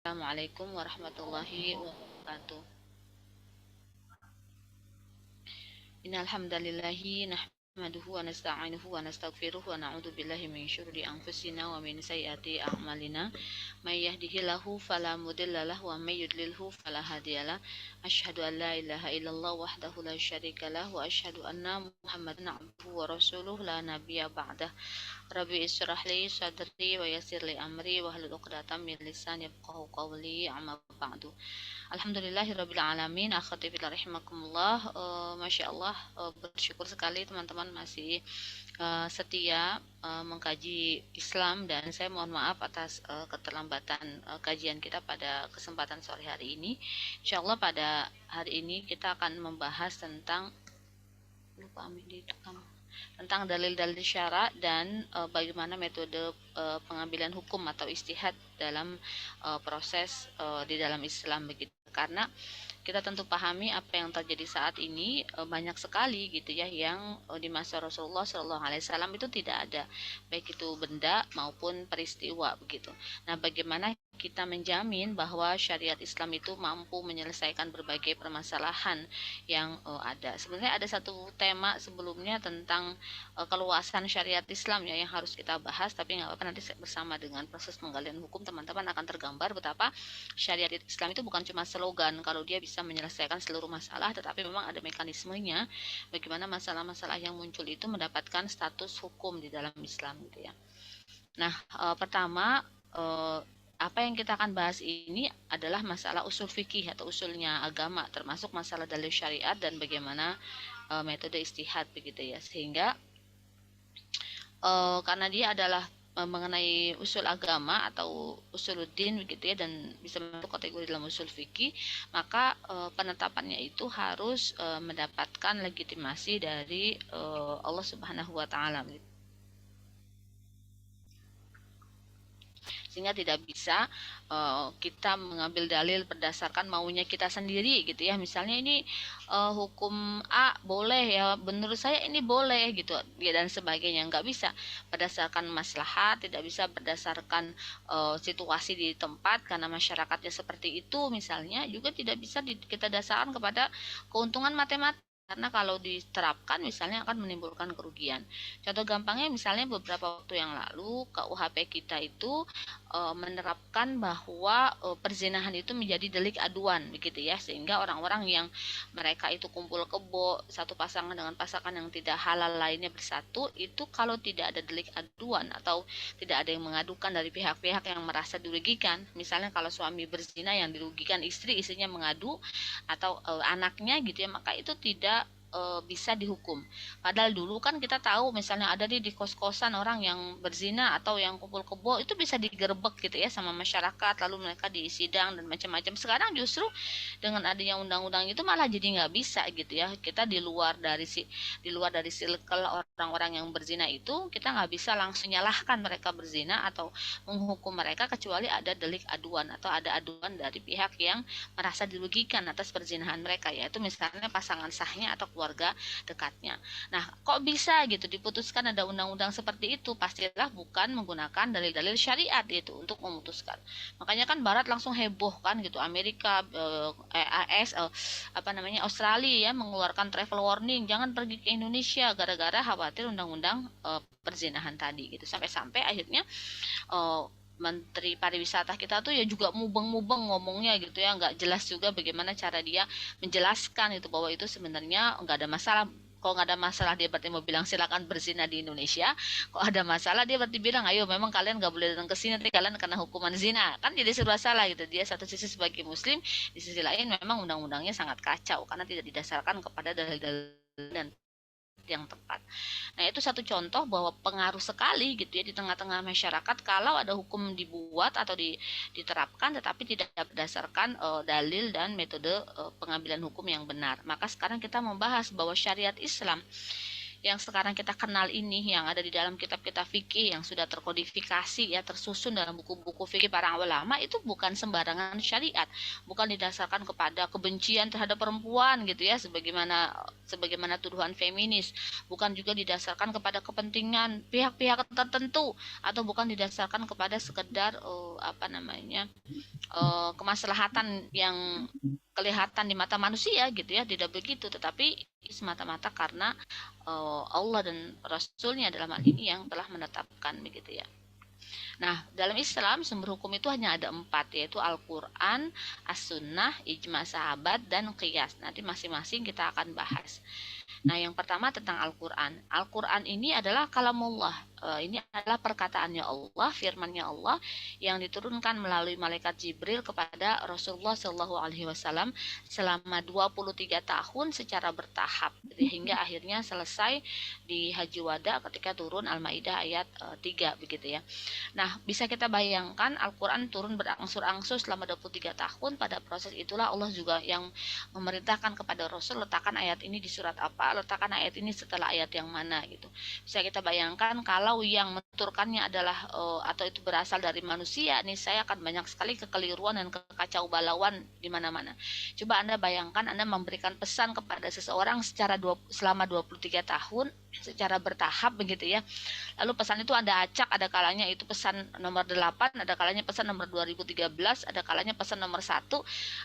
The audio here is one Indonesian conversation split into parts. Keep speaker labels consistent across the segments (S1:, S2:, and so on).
S1: Assalamualaikum warahmatullahi wabarakatuh. Innal hamdalillahi nahmaduhu wa nasta'inuhu wa nastaghfiruh wa na'udzu billahi min syururi anfusina wa min sayyiati a'malina. May yahdihillahu fala mudhillalah wa may yudlilhu fala hadiyalah. Asyhadu an la ilaha illallah wahdahu la syarikalah wa asyhadu anna Muhammadan abduhu wa rasuluh la nabiyya ba'dah. Rabbi israh li sadri wa yassir li amri wa hlul 'uqdatam min lisani yafqahu qawli amma ba'du. Alhamdulillahirabbil alamin. Akhwati fillah rahimakumullah. Masya Allah, bersyukur sekali teman-teman masih setia mengkaji Islam, dan saya mohon maaf atas keterlambatan kajian kita pada kesempatan sore hari ini. Insya Allah pada hari ini kita akan membahas tentang tentang dalil-dalil syara dan bagaimana metode pengambilan hukum atau istihad dalam proses di dalam Islam begitu. Karena kita tentu pahami apa yang terjadi saat ini, banyak sekali gitu ya yang di masa Rasulullah Shallallahu Alaihi Wasallam itu tidak ada, baik itu benda maupun peristiwa begitu. Nah, bagaimana kita menjamin bahwa syariat Islam itu mampu menyelesaikan berbagai permasalahan yang ada. Sebenarnya ada satu tema sebelumnya tentang keluasan syariat Islam ya yang harus kita bahas, tapi nggak apa-apa, nanti bersama dengan proses penggalian hukum teman-teman akan tergambar betapa syariat Islam itu bukan cuma slogan kalau dia bisa menyelesaikan seluruh masalah, tetapi memang ada mekanismenya bagaimana masalah-masalah yang muncul itu mendapatkan status hukum di dalam Islam gitu ya. Nah, pertama, apa yang kita akan bahas ini adalah masalah usul fikih atau usulnya agama, termasuk masalah dalil syariat dan bagaimana metode istihad begitu ya. Sehingga karena dia adalah mengenai usul agama atau usuluddin begitu ya, dan bisa masuk kategori dalam usul fikih, maka penetapannya itu harus mendapatkan legitimasi dari Allah Subhanahu wa taala gitu. Sehingga tidak bisa kita mengambil dalil berdasarkan maunya kita sendiri gitu ya. Misalnya ini hukum A boleh ya, menurut saya ini boleh gitu ya, dan sebagainya. Nggak bisa berdasarkan maslahat, tidak bisa berdasarkan situasi di tempat karena masyarakatnya seperti itu misalnya, juga tidak bisa kita dasarkan kepada keuntungan matematik, karena kalau diterapkan misalnya akan menimbulkan kerugian. Contoh gampangnya misalnya beberapa waktu yang lalu KUHP kita itu menerapkan bahwa perzinahan itu menjadi delik aduan begitu ya, sehingga orang-orang yang mereka itu kumpul kebo satu pasangan dengan pasangan yang tidak halal lainnya bersatu, itu kalau tidak ada delik aduan atau tidak ada yang mengadukan dari pihak-pihak yang merasa dirugikan, misalnya kalau suami berzina yang dirugikan istri, istrinya mengadu atau anaknya gitu ya, maka itu tidak bisa dihukum. Padahal dulu kan kita tahu misalnya ada di kos-kosan orang yang berzina atau yang kumpul kebo itu bisa digerebek gitu ya sama masyarakat, lalu mereka disidang dan macam-macam. Sekarang justru dengan adanya undang-undang itu malah jadi nggak bisa gitu ya. Kita di luar dari circle orang-orang yang berzina itu, kita nggak bisa langsung nyalahkan mereka berzina atau menghukum mereka kecuali ada delik aduan atau ada aduan dari pihak yang merasa dirugikan atas perzinahan mereka, yaitu misalnya pasangan sahnya atau keluarga dekatnya. Nah, kok bisa gitu diputuskan ada undang-undang seperti itu? Pastilah bukan menggunakan dalil-dalil syariat itu untuk memutuskan. Makanya kan Barat langsung heboh kan gitu, Amerika, AS, apa namanya, Australia ya mengeluarkan travel warning, jangan pergi ke Indonesia gara-gara khawatir undang-undang perzinahan tadi gitu. Sampai-sampai akhirnya Menteri Pariwisata kita tuh ya juga mubeng-mubeng ngomongnya gitu ya, nggak jelas juga bagaimana cara dia menjelaskan itu bahwa itu sebenarnya nggak ada masalah. Kalau nggak ada masalah dia berarti mau bilang silakan berzina di Indonesia. Kalau ada masalah dia berarti bilang ayo memang kalian nggak boleh datang ke sini, nanti kalian kena hukuman zina, kan jadi serba salah gitu. Dia satu sisi sebagai muslim, di sisi lain memang undang-undangnya sangat kacau karena tidak didasarkan kepada dalil-dalil dan yang tepat. Nah, itu satu contoh bahwa pengaruh sekali gitu ya di tengah-tengah masyarakat kalau ada hukum dibuat atau diterapkan tetapi tidak berdasarkan dalil dan metode pengambilan hukum yang benar. Maka sekarang kita membahas bahwa syariat Islam yang sekarang kita kenal ini, yang ada di dalam kitab-kitab fikih yang sudah terkodifikasi ya, tersusun dalam buku-buku fikih para ulama, itu bukan sembarangan syariat, bukan didasarkan kepada kebencian terhadap perempuan gitu ya, sebagaimana tuduhan feminis, bukan juga didasarkan kepada kepentingan pihak-pihak tertentu, atau bukan didasarkan kepada sekedar kemaslahatan yang kelihatan di mata manusia gitu ya, tidak begitu, tetapi semata-mata karena Allah dan Rasulnya dalam hal ini yang telah menetapkan begitu ya. Nah, dalam Islam sumber hukum itu hanya ada 4, yaitu Al-Quran, As-Sunnah, Ijma sahabat, dan Qiyas. Nanti masing-masing kita akan bahas. Nah, yang pertama tentang Al-Quran. Al-Quran ini adalah kalamullah. Ini adalah perkataannya Allah, firmannya Allah yang diturunkan melalui malaikat Jibril kepada Rasulullah Shallallahu Alaihi Wasallam selama 23 tahun secara bertahap, hingga akhirnya selesai di Haji Wada ketika turun Al-Maidah ayat 3 begitu ya. Nah, bisa kita bayangkan Al-Quran turun berangsur-angsur selama 23 tahun. Pada proses itulah Allah juga yang memerintahkan kepada Rasul, letakkan ayat ini di surat apa, letakkan ayat ini setelah ayat yang mana gitu. Bisa kita bayangkan kalau yang menuturkannya adalah atau itu berasal dari manusia, nih saya akan banyak sekali kekeliruan dan kekacau balauan di mana-mana. Coba Anda bayangkan Anda memberikan pesan kepada seseorang selama 23 tahun secara bertahap begitu ya. Lalu pesan itu Anda acak, ada kalanya itu pesan nomor 8, ada kalanya pesan nomor 2013, ada kalanya pesan nomor 1,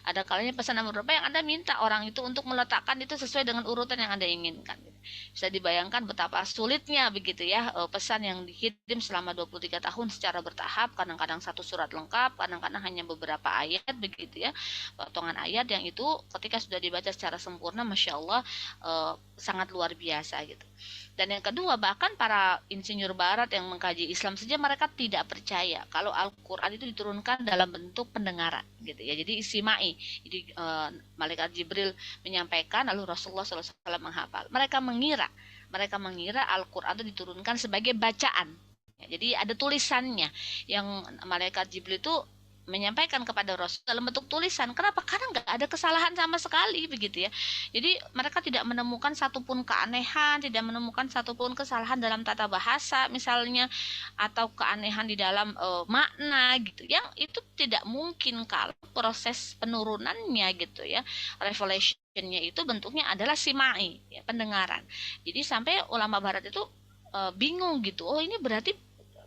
S1: ada kalanya pesan nomor berapa yang Anda minta orang itu untuk meletakkan itu sesuai dengan urutan yang Anda inginkan. Bisa dibayangkan betapa sulitnya begitu ya, pesan yang dikirim selama 23 tahun secara bertahap, kadang-kadang satu surat lengkap, kadang-kadang hanya beberapa ayat begitu ya, potongan ayat yang itu ketika sudah dibaca secara sempurna, Masya Allah, sangat luar biasa gitu. Dan yang kedua, bahkan para insinyur barat yang mengkaji Islam saja mereka tidak percaya kalau Al-Quran itu diturunkan dalam bentuk pendengaran gitu ya. Jadi isima'i, jadi malaikat Jibril menyampaikan lalu Rasulullah SAW menghafal. Mereka mengira Al-Quran itu diturunkan sebagai bacaan ya, jadi ada tulisannya yang malaikat Jibril itu menyampaikan kepada Rasul dalam bentuk tulisan. Kenapa? Karena nggak ada kesalahan sama sekali begitu ya. Jadi mereka tidak menemukan satupun keanehan, tidak menemukan satupun kesalahan dalam tata bahasa misalnya, atau keanehan di dalam makna gitu. Yang itu tidak mungkin kalau proses penurunannya gitu ya, revelationnya itu bentuknya adalah simai ya, pendengaran. Jadi sampai ulama barat itu bingung gitu. Oh, ini berarti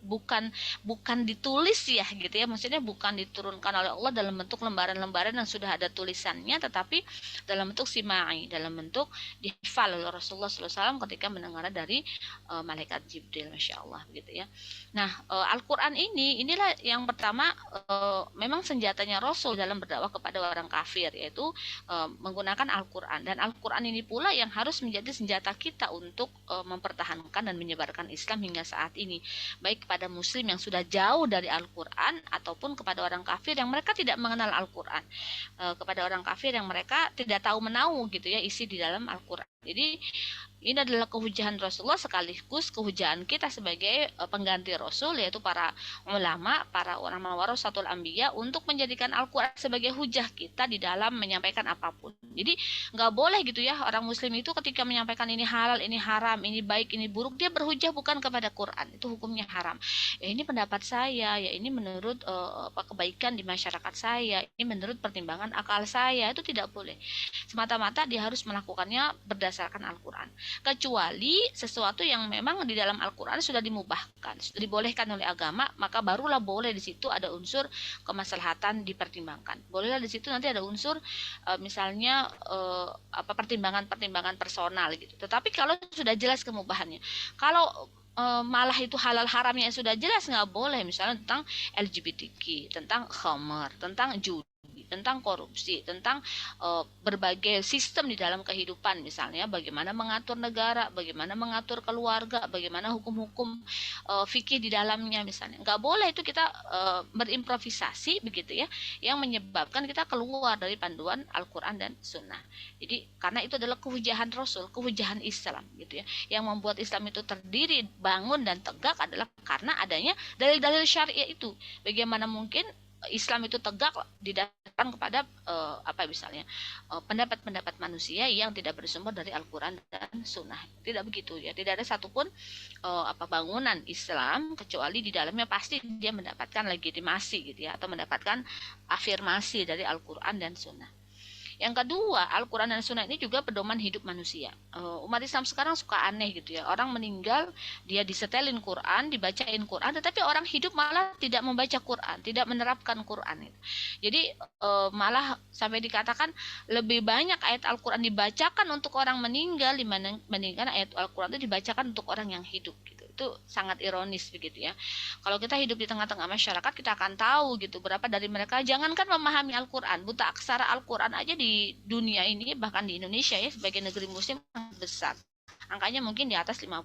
S1: bukan ditulis ya gitu ya, maksudnya bukan diturunkan oleh Allah dalam bentuk lembaran-lembaran yang sudah ada tulisannya, tetapi dalam bentuk simai, dalam bentuk dihafal oleh Rasulullah SAW ketika mendengar dari malaikat Jibril, Masya Allah gitu ya. Nah, Al-Quran inilah yang pertama, memang senjatanya Rasul dalam berdakwah kepada orang kafir, yaitu menggunakan Al-Quran, dan Al-Quran ini pula yang harus menjadi senjata kita untuk mempertahankan dan menyebarkan Islam hingga saat ini, baik kepada muslim yang sudah jauh dari Al-Quran ataupun kepada orang kafir yang mereka tidak mengenal Al-Quran, kepada orang kafir yang mereka tidak tahu menahu gitu ya isi di dalam Al-Quran. Jadi ini adalah kehujahan Rasulullah sekaligus kehujahan kita sebagai pengganti Rasul, yaitu para ulama warasatul anbiya, untuk menjadikan Al-Quran sebagai hujah kita di dalam menyampaikan apapun. Jadi nggak boleh gitu ya orang muslim itu ketika menyampaikan ini halal, ini haram, ini baik, ini buruk, dia berhujah bukan kepada Quran, itu hukumnya haram. Ya ini pendapat saya, ya ini menurut kebaikan di masyarakat saya, ini menurut pertimbangan akal saya, itu tidak boleh. Semata-mata dia harus melakukannya berdasarkan Al-Quran. Kecuali sesuatu yang memang di dalam Al-Quran sudah dimubahkan, sudah dibolehkan oleh agama, maka barulah boleh di situ ada unsur kemaslahatan dipertimbangkan. Bolehlah di situ nanti ada unsur misalnya pertimbangan personal gitu. Tetapi kalau sudah jelas kemubahannya, kalau malah itu halal haramnya sudah jelas, nggak boleh, misalnya tentang LGBTQ, tentang khamar, tentang judi, tentang korupsi, tentang berbagai sistem di dalam kehidupan, misalnya bagaimana mengatur negara, bagaimana mengatur keluarga, bagaimana hukum-hukum fikih di dalamnya misalnya. Nggak boleh itu kita berimprovisasi begitu ya, yang menyebabkan kita keluar dari panduan Al-Quran dan Sunnah. Jadi karena itu adalah kehujahan Rasul, kehujahan Islam gitu ya. Yang membuat Islam itu terdiri, bangun dan tegak adalah karena adanya dalil-dalil syariah itu. Bagaimana mungkin Islam itu tegak kepada misalnya pendapat-pendapat manusia yang tidak bersumber dari Al-Quran dan Sunnah. Tidak begitu ya, tidak ada satupun bangunan Islam kecuali di dalamnya pasti dia mendapatkan legitimasi gitu ya, atau mendapatkan afirmasi dari Al-Quran dan Sunnah. Yang kedua, Al-Quran dan Sunnah ini juga pedoman hidup manusia. Umat Islam sekarang suka aneh gitu ya. Orang meninggal, dia disetelin Quran, dibacain Quran, tetapi orang hidup malah tidak membaca Quran, tidak menerapkan Quran. Gitu. Jadi malah sampai dikatakan lebih banyak ayat Al-Quran dibacakan untuk orang meninggal dibandingkan ayat Al-Quran itu dibacakan untuk orang yang hidup. Gitu. Itu sangat ironis begitu ya. Kalau kita hidup di tengah-tengah masyarakat, kita akan tahu gitu berapa dari mereka jangankan memahami Al-Quran, buta aksara Al-Quran aja di dunia ini, bahkan di Indonesia ya sebagai negeri muslim besar, angkanya mungkin di atas 50%.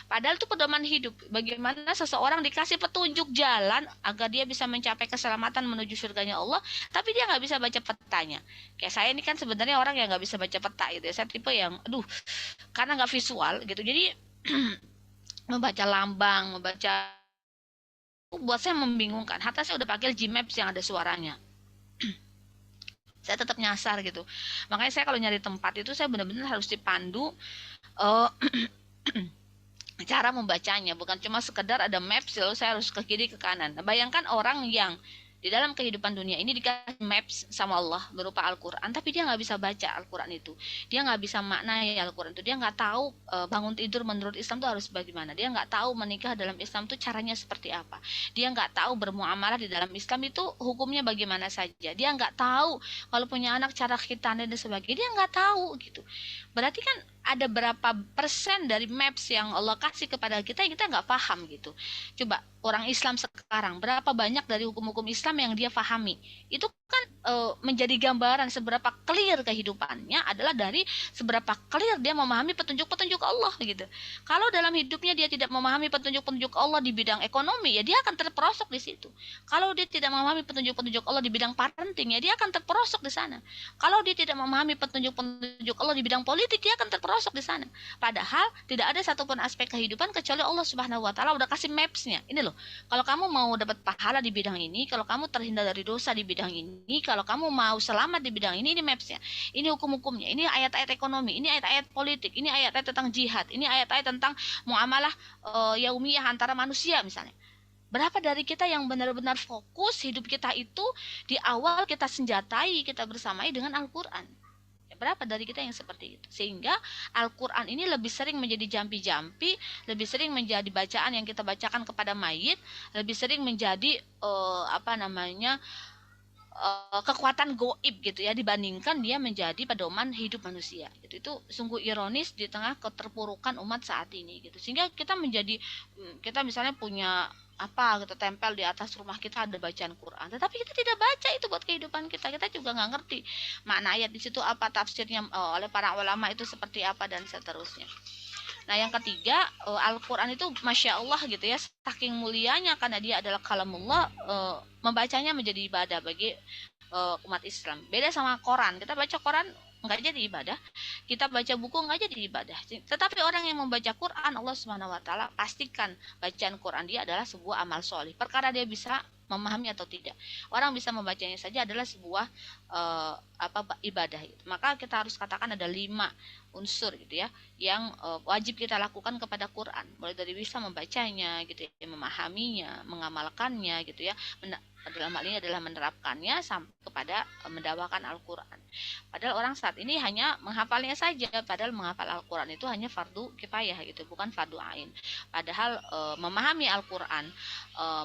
S1: Padahal itu pedoman hidup, bagaimana seseorang dikasih petunjuk jalan agar dia bisa mencapai keselamatan menuju surganya Allah, tapi dia nggak bisa baca petanya. Kayak saya ini kan sebenarnya orang yang nggak bisa baca peta gitu ya. Saya tipe yang karena nggak visual gitu, jadi membaca lambang, buat saya membingungkan. Hatta saya udah pakai Gmaps yang ada suaranya, saya tetap nyasar gitu. Makanya saya kalau nyari tempat itu saya benar-benar harus dipandu cara membacanya, bukan cuma sekedar ada maps lalu saya harus ke kiri ke kanan. Nah, bayangkan orang yang di dalam kehidupan dunia ini dikasih maps sama Allah berupa Al-Quran, tapi dia nggak bisa baca Al-Quran itu, dia nggak bisa maknai Al-Quran itu, dia nggak tahu bangun tidur menurut Islam itu harus bagaimana, dia nggak tahu menikah dalam Islam itu caranya seperti apa, dia nggak tahu bermuamalah di dalam Islam itu hukumnya bagaimana saja, dia nggak tahu kalau punya anak cara khitan dan sebagainya, dia nggak tahu gitu. Berarti kan ada berapa persen dari maps yang Allah kasih kepada kita yang kita nggak paham gitu. Coba orang Islam sekarang berapa banyak dari hukum-hukum Islam yang dia pahami, itu kan menjadi gambaran seberapa clear kehidupannya adalah dari seberapa clear dia memahami petunjuk-petunjuk Allah gitu. Kalau dalam hidupnya dia tidak memahami petunjuk-petunjuk Allah di bidang ekonomi, ya dia akan terperosok di situ. Kalau dia tidak memahami petunjuk-petunjuk Allah di bidang parenting, ya dia akan terperosok di sana. Kalau dia tidak memahami petunjuk-petunjuk Allah di bidang politik, dia akan terperosok di sana. Padahal tidak ada satupun aspek kehidupan kecuali Allah Subhanahu wa taala udah kasih maps-nya. Ini loh, kalau kamu mau dapat pahala di bidang ini, kalau kamu terhindar dari dosa di bidang ini, kalau kamu mau selamat di bidang ini maps-nya. Ini hukum-hukumnya, ini ayat-ayat ekonomi, ini ayat-ayat politik, ini ayat-ayat tentang jihad, ini ayat-ayat tentang muamalah yaumiyah antara manusia misalnya. Berapa dari kita yang benar-benar fokus hidup kita itu di awal kita senjatai, kita bersamai dengan Al-Quran? Berapa dari kita yang seperti itu? Sehingga Al-Quran ini lebih sering menjadi jampi-jampi, lebih sering menjadi bacaan yang kita bacakan kepada mayit, lebih sering menjadi kekuatan goib gitu ya, dibandingkan dia menjadi pedoman hidup manusia gitu. Itu sungguh ironis di tengah keterpurukan umat saat ini gitu. Sehingga kita misalnya punya kita tempel di atas rumah kita ada bacaan Quran, tetapi kita tidak baca itu buat kehidupan kita. Kita juga nggak ngerti makna ayat di situ apa, tafsirnya oleh para ulama itu seperti apa, dan seterusnya. Nah, yang ketiga, Al-Quran itu Masya Allah gitu ya, saking mulianya karena dia adalah kalamullah, membacanya menjadi ibadah bagi umat Islam. Beda sama Quran, kita baca Quran nggak jadi ibadah, kita baca buku nggak jadi ibadah. Tetapi orang yang membaca Quran, Allah Subhanahu Wa Taala pastikan bacaan Quran dia adalah sebuah amal soleh, perkara dia bisa memahami atau tidak. Orang bisa membacanya saja adalah sebuah ibadah. Maka kita harus katakan ada 5 unsur gitu ya yang wajib kita lakukan kepada Quran, mulai dari bisa membacanya gitu ya, memahaminya, mengamalkannya gitu ya, dalam hal ini adalah menerapkannya sampai kepada mendakwakan Al-Quran. Padahal orang saat ini hanya menghafalnya saja, padahal menghafal Al-Quran itu hanya fardu kifayah gitu, bukan fardu ain. Padahal memahami Al-Quran,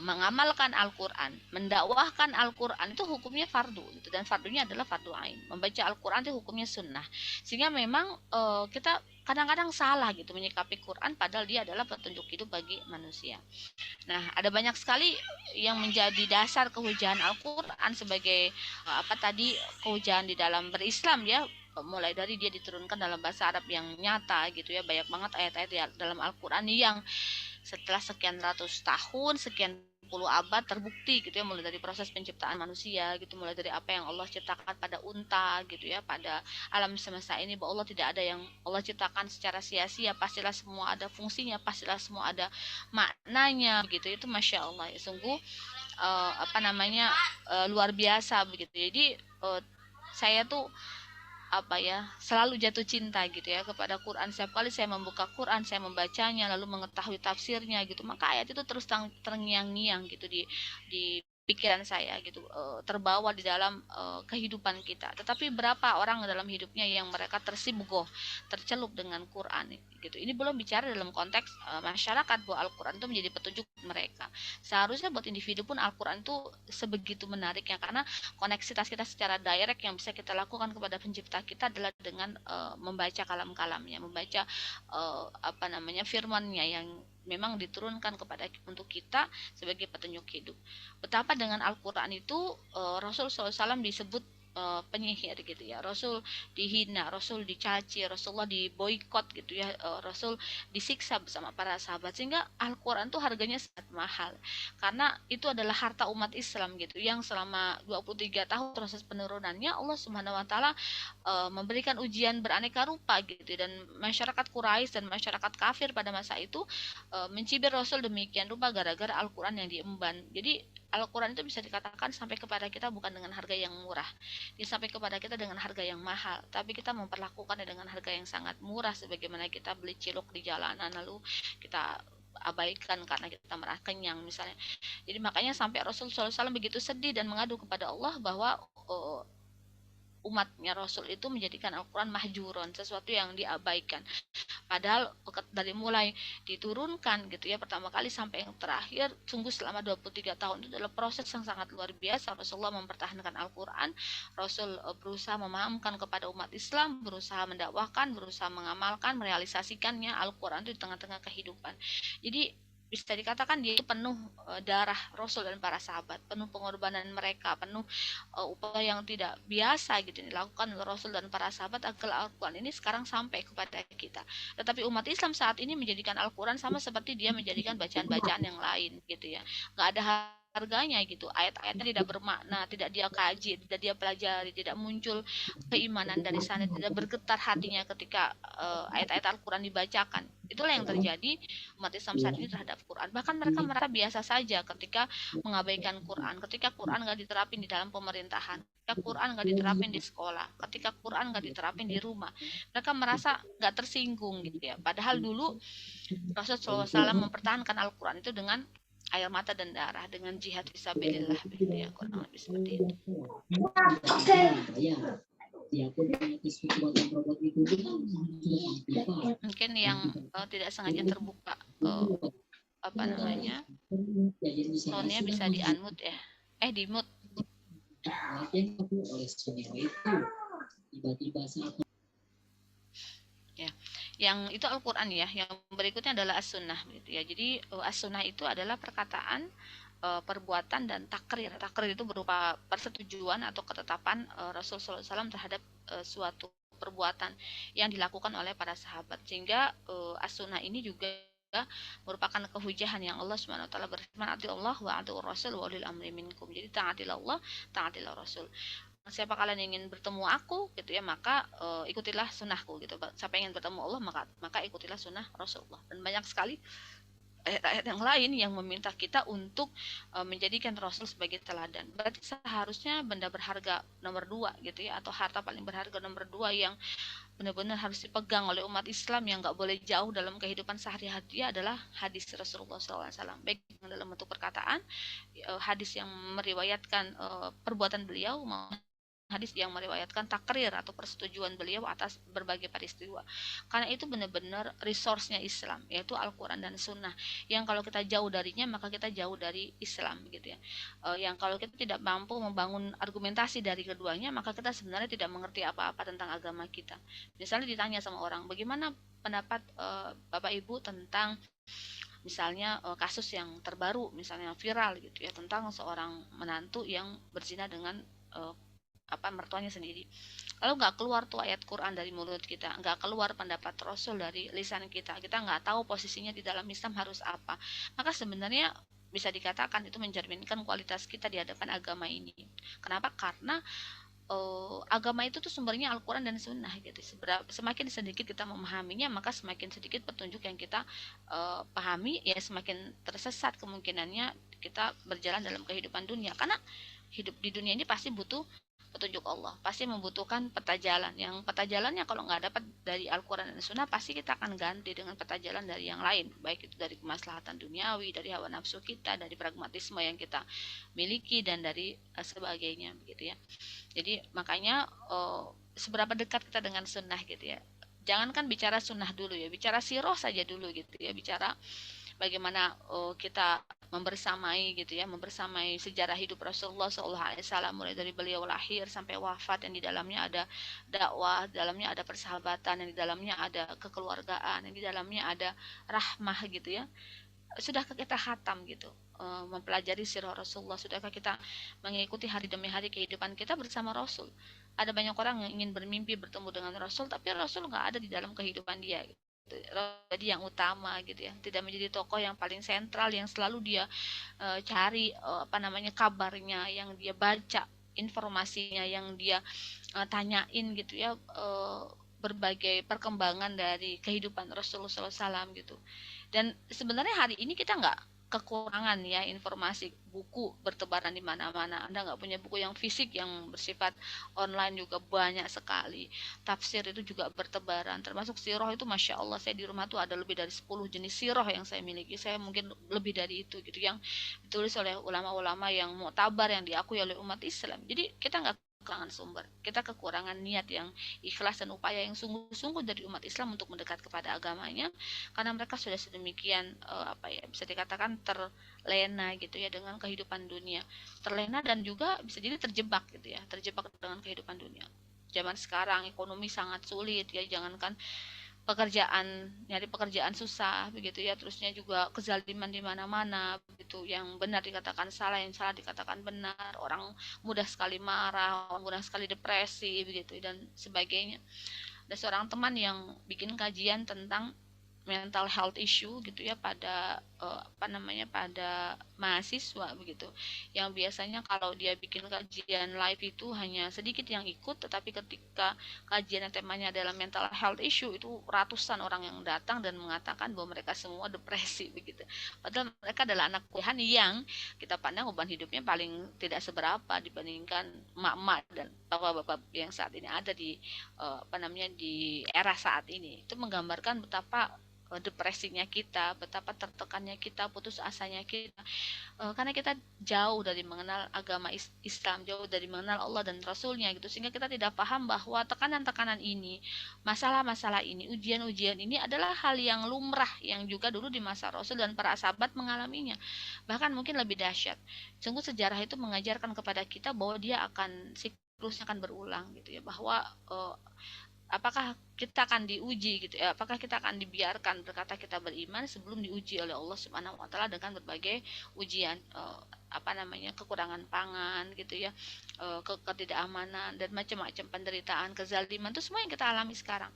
S1: mengamalkan Al-Quran, mendakwahkan Al-Quran itu hukumnya fardu gitu, dan fardunya adalah fardu ain. Membaca Al-Quran itu hukumnya sunnah. Sehingga memang kita kadang-kadang salah gitu menyikapi Quran, padahal dia adalah petunjuk hidup bagi manusia. Nah, ada banyak sekali yang menjadi dasar kehujahan Al-Quran sebagai kehujahan di dalam berislam ya, mulai dari dia diturunkan dalam bahasa Arab yang nyata gitu ya. Banyak banget ayat-ayat dalam Al-Quran yang setelah sekian ratus tahun, sekian puluh abad terbukti gitu ya, mulai dari proses penciptaan manusia gitu, mulai dari apa yang Allah ciptakan pada unta gitu ya, pada alam semesta ini, bahwa Allah tidak ada yang Allah ciptakan secara sia-sia, pastilah semua ada fungsinya, pastilah semua ada maknanya begitu. Itu Masya Allah ya, sungguh apa namanya, luar biasa begitu. Jadi saya tuh apa ya, selalu jatuh cinta gitu ya kepada Quran. Setiap kali saya membuka Quran, saya membacanya lalu mengetahui tafsirnya gitu, maka ayat itu terus terngiang-ngiang gitu di pikiran saya gitu, terbawa di dalam kehidupan kita. Tetapi berapa orang dalam hidupnya yang mereka tersibuk tercelup dengan Quran gitu. Ini belum bicara dalam konteks masyarakat bahwa Al-Quran itu menjadi petunjuk mereka. Seharusnya buat individu pun Al-Quran itu sebegitu menariknya, karena koneksitas kita secara direct yang bisa kita lakukan kepada pencipta kita adalah dengan membaca kalam-kalamnya, membaca apa namanya, firmannya yang memang diturunkan kepada untuk kita sebagai petunjuk hidup. Betapa dengan Al-Quran itu Rasul SAW disebut penyihir gitu ya, Rasul dihina, Rasul dicaci, Rasulullah diboikot gitu ya, Rasul disiksa bersama para sahabat, sehingga Al-Quran tuh harganya sangat mahal karena itu adalah harta umat Islam gitu, yang selama 23 tahun proses penurunannya Allah Subhanahu wa taala memberikan ujian beraneka rupa gitu, dan masyarakat Quraisy dan masyarakat kafir pada masa itu mencibir Rasul demikian rupa gara-gara Al-Quran yang diemban. Jadi Al-Quran itu bisa dikatakan sampai kepada kita bukan dengan harga yang murah, dia sampai kepada kita dengan harga yang mahal, tapi kita memperlakukannya dengan harga yang sangat murah, sebagaimana kita beli cilok di jalanan lalu kita abaikan karena kita merasa kenyang misalnya. Jadi makanya sampai Rasul SAW begitu sedih dan mengadu kepada Allah bahwa umatnya Rasul itu menjadikan Al-Quran mahjuron, sesuatu yang diabaikan. Padahal dari mulai diturunkan gitu ya pertama kali sampai yang terakhir, sungguh selama 23 tahun itu adalah proses yang sangat luar biasa. Rasulullah mempertahankan Al-Quran, Rasul berusaha memahamkan kepada umat Islam, berusaha mendakwahkan, berusaha mengamalkan, merealisasikannya Al-Quran itu di tengah-tengah kehidupan. Jadi bisa dikatakan dia itu penuh darah Rasul dan para sahabat, penuh pengorbanan mereka, penuh upaya yang tidak biasa gitu dilakukan oleh Rasul dan para sahabat agar Al-Quran ini sekarang sampai kepada kita. Tetapi umat Islam saat ini menjadikan Al-Quran sama seperti dia menjadikan bacaan-bacaan yang lain gitu ya, nggak ada harganya gitu, ayat-ayatnya tidak bermakna, tidak dia kaji, tidak dia pelajari, tidak muncul keimanan dari sana, tidak bergetar hatinya ketika ayat-ayat Al-Quran dibacakan. Itulah yang terjadi umat Islam saat ini terhadap Quran. Bahkan mereka merasa biasa saja ketika mengabaikan Quran, ketika Quran nggak diterapin di dalam pemerintahan, ketika Quran nggak diterapin di sekolah, ketika Quran nggak diterapin di rumah, mereka merasa nggak tersinggung gitu ya. Padahal dulu Rasulullah SAW mempertahankan Al-Quran itu dengan air mata dan darah, dengan jihad fisabilillah begitu ya, kurang lebih seperti itu. Mungkin yang tidak sengaja terbuka apa namanya, soundnya bisa di-unmute ya, di mute. Ya, yang itu Al-Quran ya. Yang berikutnya adalah As-Sunnah gitu ya. Jadi As-Sunnah itu adalah perkataan, perbuatan dan takrir. Takrir itu berupa persetujuan atau ketetapan Rasulullah SAW terhadap suatu perbuatan yang dilakukan oleh para sahabat. Sehingga As-Sunnah ini juga merupakan kehujahan yang Allah Subhanahu wa taala berfirman, "Ati Allah wa ati Rasul wa ulil amri minkum." Jadi taatilah Allah, taatilah Rasul. Siapa kalian ingin bertemu aku gitu ya, maka ikutilah sunnahku gitu. Siapa ingin bertemu Allah, maka ikutilah sunnah Rasulullah. Dan banyak sekali ayat-ayat yang lain yang meminta kita untuk menjadikan Rasul sebagai teladan. Berarti seharusnya benda berharga nomor 2 gitu ya, atau harta paling berharga nomor 2 yang benar-benar harus dipegang oleh umat Islam, yang nggak boleh jauh dalam kehidupan sehari-hari adalah hadis Rasulullah SAW. Baik dalam bentuk perkataan, hadis yang meriwayatkan perbuatan beliau, hadis yang meriwayatkan takrir atau persetujuan beliau atas berbagai peristiwa. Karena itu benar-benar resource-nya Islam, yaitu Al-Quran dan Sunnah. Yang kalau kita jauh darinya, maka kita jauh dari Islam gitu ya. Yang kalau kita tidak mampu membangun argumentasi dari keduanya, maka kita sebenarnya tidak mengerti apa-apa tentang agama kita. Misalnya ditanya sama orang, bagaimana pendapat Bapak Ibu tentang misalnya kasus yang terbaru, misalnya viral gitu ya, tentang seorang menantu yang berzina dengan mertuanya sendiri. Lalu nggak keluar tuh ayat Quran dari mulut kita, nggak keluar pendapat Rasul dari lisan kita, kita nggak tahu posisinya di dalam Islam harus apa, maka sebenarnya bisa dikatakan itu mencerminkan kualitas kita di hadapan agama ini. Kenapa? Karena agama itu tuh sumbernya Al-Quran dan Sunnah gitu. Semakin sedikit kita memahaminya, maka semakin sedikit petunjuk yang kita pahami, ya semakin tersesat kemungkinannya kita berjalan dalam kehidupan dunia. Karena hidup di dunia ini pasti butuh petunjuk Allah, pasti membutuhkan peta jalan. Yang peta jalannya kalau nggak dapat dari Al-Quran dan Sunnah, pasti kita akan ganti dengan peta jalan dari yang lain, baik itu dari kemaslahatan duniawi, dari hawa nafsu kita, dari pragmatisme yang kita miliki, dan dari sebagainya begitu ya. Jadi makanya seberapa dekat kita dengan sunnah gitu ya. Jangankan bicara sunnah dulu ya, bicara siroh saja dulu gitu ya, bicara bagaimana kita membersamai gitu ya, membersamai sejarah hidup Rasulullah SAW, mulai dari beliau lahir sampai wafat, yang di dalamnya ada dakwah, di dalamnya ada persahabatan, yang di dalamnya ada kekeluargaan, yang di dalamnya ada rahmah gitu ya. Sudahkah kita khatam gitu, mempelajari sirah Rasulullah? Sudahkah kita mengikuti hari demi hari kehidupan kita bersama Rasul? Ada banyak orang yang ingin bermimpi bertemu dengan Rasul, tapi Rasul nggak ada di dalam kehidupan dia gitu. Jadi yang utama gitu ya, tidak menjadi tokoh yang paling sentral, yang selalu dia cari apa namanya kabarnya, yang dia baca informasinya, yang dia tanyain gitu ya, berbagai perkembangan dari kehidupan Rasulullah SAW gitu. Dan sebenarnya hari ini kita nggak kekurangan ya informasi, buku bertebaran di mana-mana. Anda nggak punya buku yang fisik, yang bersifat online juga banyak sekali. Tafsir itu juga bertebaran, termasuk sirah itu masya Allah, saya di rumah tuh ada lebih dari 10 jenis sirah yang saya miliki. Saya mungkin lebih dari itu gitu, yang ditulis oleh ulama-ulama yang muktabar, yang diakui oleh umat Islam. Jadi kita nggak kekurangan sumber, kita kekurangan niat yang ikhlas dan upaya yang sungguh-sungguh dari umat Islam untuk mendekat kepada agamanya, karena mereka sudah sedemikian apa ya, bisa dikatakan terlena gitu ya dengan kehidupan dunia, terlena dan juga bisa jadi terjebak gitu ya, terjebak dengan kehidupan dunia. Zaman sekarang ekonomi sangat sulit ya, jangankan pekerjaan, nyari pekerjaan susah begitu ya, terusnya juga kezaliman di mana-mana begitu, yang benar dikatakan salah, yang salah dikatakan benar, orang mudah sekali marah, orang mudah sekali depresi begitu dan sebagainya. Ada seorang teman yang bikin kajian tentang mental health issue gitu ya pada apa namanya, pada mahasiswa begitu, yang biasanya kalau dia bikin kajian live itu hanya sedikit yang ikut, tetapi ketika kajian temanya adalah mental health issue, itu ratusan orang yang datang dan mengatakan bahwa mereka semua depresi begitu, padahal mereka adalah anak kuliahan yang kita pandang beban hidupnya paling tidak seberapa dibandingkan emak-emak dan bapak-bapak yang saat ini ada di apa namanya, di era saat ini. Itu menggambarkan betapa depresinya kita, betapa tertekannya kita, putus asanya kita, karena kita jauh dari mengenal agama Islam, jauh dari mengenal Allah dan Rasulnya gitu, sehingga kita tidak paham bahwa tekanan-tekanan ini, masalah-masalah ini, ujian-ujian ini adalah hal yang lumrah, yang juga dulu di masa Rasul dan para sahabat mengalaminya, bahkan mungkin lebih dahsyat. Sungguh sejarah itu mengajarkan kepada kita bahwa dia akan siklusnya akan berulang gitu ya, bahwa apakah kita akan diuji gitu ya, apakah kita akan dibiarkan berkata kita beriman sebelum diuji oleh Allah Subhanahu wa taala dengan berbagai ujian, apa namanya, kekurangan pangan gitu ya, ketidakamanan dan macam-macam penderitaan, kezaliman, itu semua yang kita alami sekarang.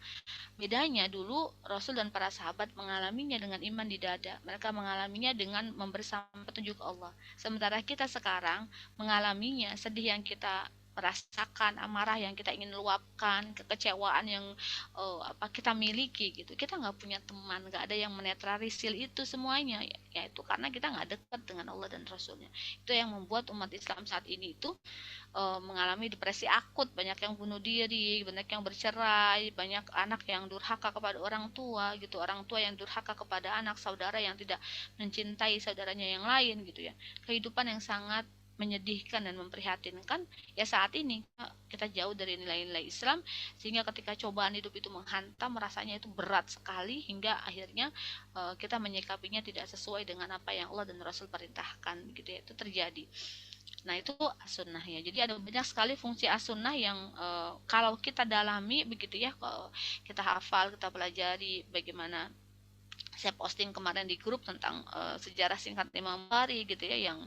S1: Bedanya dulu Rasul dan para sahabat mengalaminya dengan iman di dada, mereka mengalaminya dengan membersama petunjuk Allah, sementara kita sekarang mengalaminya sedih yang kita merasakan, amarah yang kita ingin luapkan, kekecewaan yang apa kita miliki gitu, kita nggak punya teman, nggak ada yang menetralisir itu semuanya ya, itu karena kita nggak dekat dengan Allah dan Rasulnya. Itu yang membuat umat Islam saat ini itu mengalami depresi akut, banyak yang bunuh diri, banyak yang bercerai, banyak anak yang durhaka kepada orang tua gitu, orang tua yang durhaka kepada anak, saudara yang tidak mencintai saudaranya yang lain gitu ya. Kehidupan yang sangat menyedihkan dan memprihatinkan ya saat ini. Kita jauh dari nilai-nilai Islam, sehingga ketika cobaan hidup itu menghantam, rasanya itu berat sekali, hingga akhirnya kita menyikapinya tidak sesuai dengan apa yang Allah dan Rasul perintahkan gitu ya. Itu terjadi. Nah, itu as-sunnahnya. Jadi ada banyak sekali fungsi as-sunnah yang kalau kita dalami begitu ya, kalau kita hafal, kita pelajari bagaimana. Saya posting kemarin di grup tentang sejarah singkat Imam Bukhari gitu ya, yang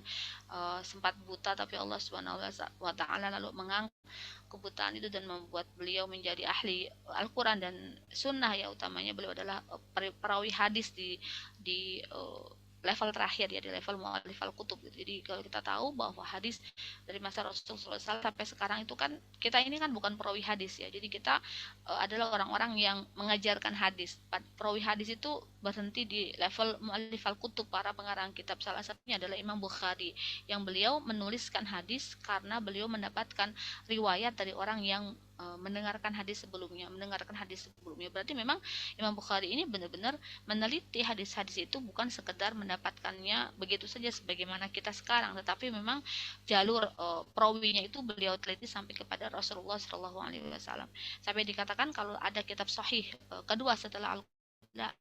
S1: sempat buta tapi Allah Subhanahu wa taala lalu mengangkat kebutaan itu dan membuat beliau menjadi ahli Al-Qur'an dan sunnah ya, utamanya beliau adalah perawi hadis di level terakhir ya, di level mu'allif al-kutub gitu. Jadi kalau kita tahu bahwa hadis dari masa Rasulullah SAW sampai sekarang itu kan kita ini kan bukan perawi hadis ya. Jadi kita adalah orang-orang yang mengajarkan hadis. Perawi hadis itu berhenti di level mu'allif al-kutub, para pengarang kitab. Salah satunya adalah Imam Bukhari, yang beliau menuliskan hadis karena beliau mendapatkan riwayat dari orang yang mendengarkan hadis sebelumnya. Berarti memang Imam Bukhari ini benar-benar meneliti hadis-hadis itu, bukan sekedar mendapatkannya begitu saja sebagaimana kita sekarang, tetapi memang jalur perawinya itu beliau teliti sampai kepada Rasulullah Shallallahu Alaihi Wasallam. Sampai dikatakan kalau ada kitab sahih kedua setelah Al-Quran,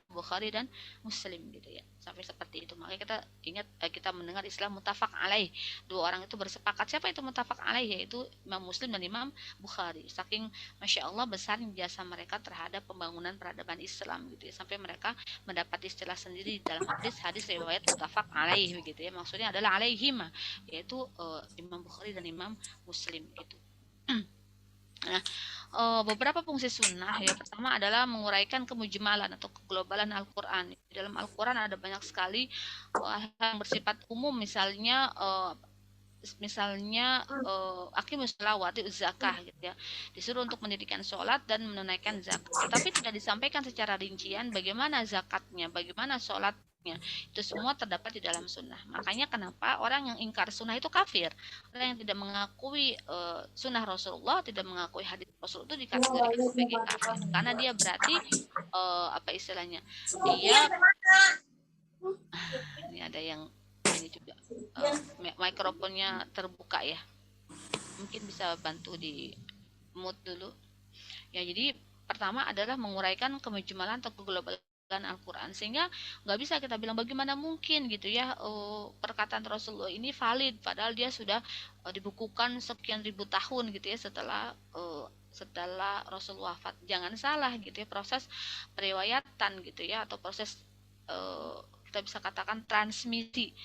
S1: Bukhari dan Muslim gitu ya, sampai seperti itu. Makanya kita ingat, kita mendengar istilah mutafak alaih, dua orang itu bersepakat. Siapa itu mutafak alaih? Yaitu Imam Muslim dan Imam Bukhari. Saking masya Allah besar jasa mereka terhadap pembangunan peradaban Islam gitu ya, sampai mereka mendapat istilah sendiri dalam hadis riwayat mutafak alaih gitu ya. Maksudnya adalah alaihima, yaitu Imam Bukhari dan Imam Muslim gitu. Nah, beberapa fungsi sunnah ya, pertama adalah menguraikan kemujmalan atau keglobalan Al-Quran. Di dalam Al-Quran ada banyak sekali yang bersifat umum, misalnya aqimus sholawati zakah gitu ya, disuruh untuk mendirikan sholat dan menunaikan zakat, tetapi tidak disampaikan secara rincian bagaimana zakatnya, bagaimana sholatnya. Itu semua terdapat di dalam sunnah. Makanya kenapa orang yang ingkar sunnah itu kafir. Orang yang tidak mengakui sunnah Rasulullah, tidak mengakui hadis Rasul, itu dikategorikan sebagai kafir, karena dia berarti apa istilahnya, dia ini ada yang ini juga mikrofonnya terbuka ya, mungkin bisa bantu di mute dulu ya. Jadi pertama adalah menguraikan kemujmalan atau keglobalan Al-Quran, sehingga nggak bisa kita bilang bagaimana mungkin gitu ya, perkataan Rasulullah ini valid padahal dia sudah dibukukan sekian ribu tahun gitu ya setelah Rasul wafat. Jangan salah gitu ya, proses periwayatan gitu ya, atau proses kita bisa katakan transmisi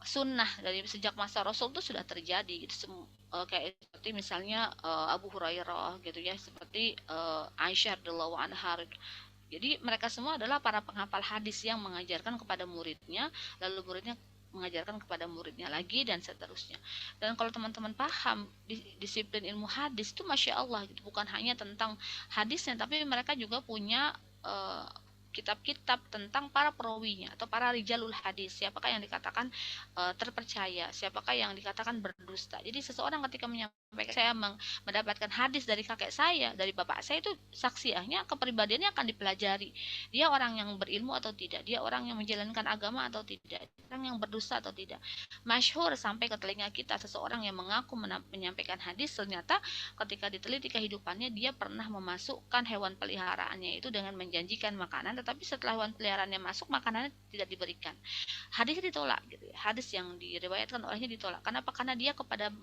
S1: sunnah dari sejak masa Rasul itu sudah terjadi gitu. Kayak seperti misalnya Abu Hurairah gitu ya, seperti Aisyah radhiyallahu anha. Jadi mereka semua adalah para penghafal hadis yang mengajarkan kepada muridnya, lalu muridnya mengajarkan kepada muridnya lagi, dan seterusnya. Dan kalau teman-teman paham disiplin ilmu hadis itu masya Allah gitu, bukan hanya tentang hadisnya, tapi mereka juga punya kitab-kitab tentang para perawinya atau para rijalul hadis, siapakah yang dikatakan terpercaya, siapakah yang dikatakan berdusta. Jadi seseorang ketika menyampaikan, saya mendapatkan hadis dari kakek saya, dari bapak saya, itu saksiahnya, kepribadiannya akan dipelajari. Dia orang yang berilmu atau tidak, dia orang yang menjalankan agama atau tidak, orang yang berdusta atau tidak. Masyhur sampai ke telinga kita seseorang yang mengaku menyampaikan hadis, ternyata ketika diteliti kehidupannya dia pernah memasukkan hewan peliharaannya itu dengan menjanjikan makanan, tapi setelah hewan peliharaannya masuk, makanannya tidak diberikan. Hadisnya ditolak gitu ya. Hadis yang diriwayatkan olehnya ditolak. Kenapa? Karena dia kepada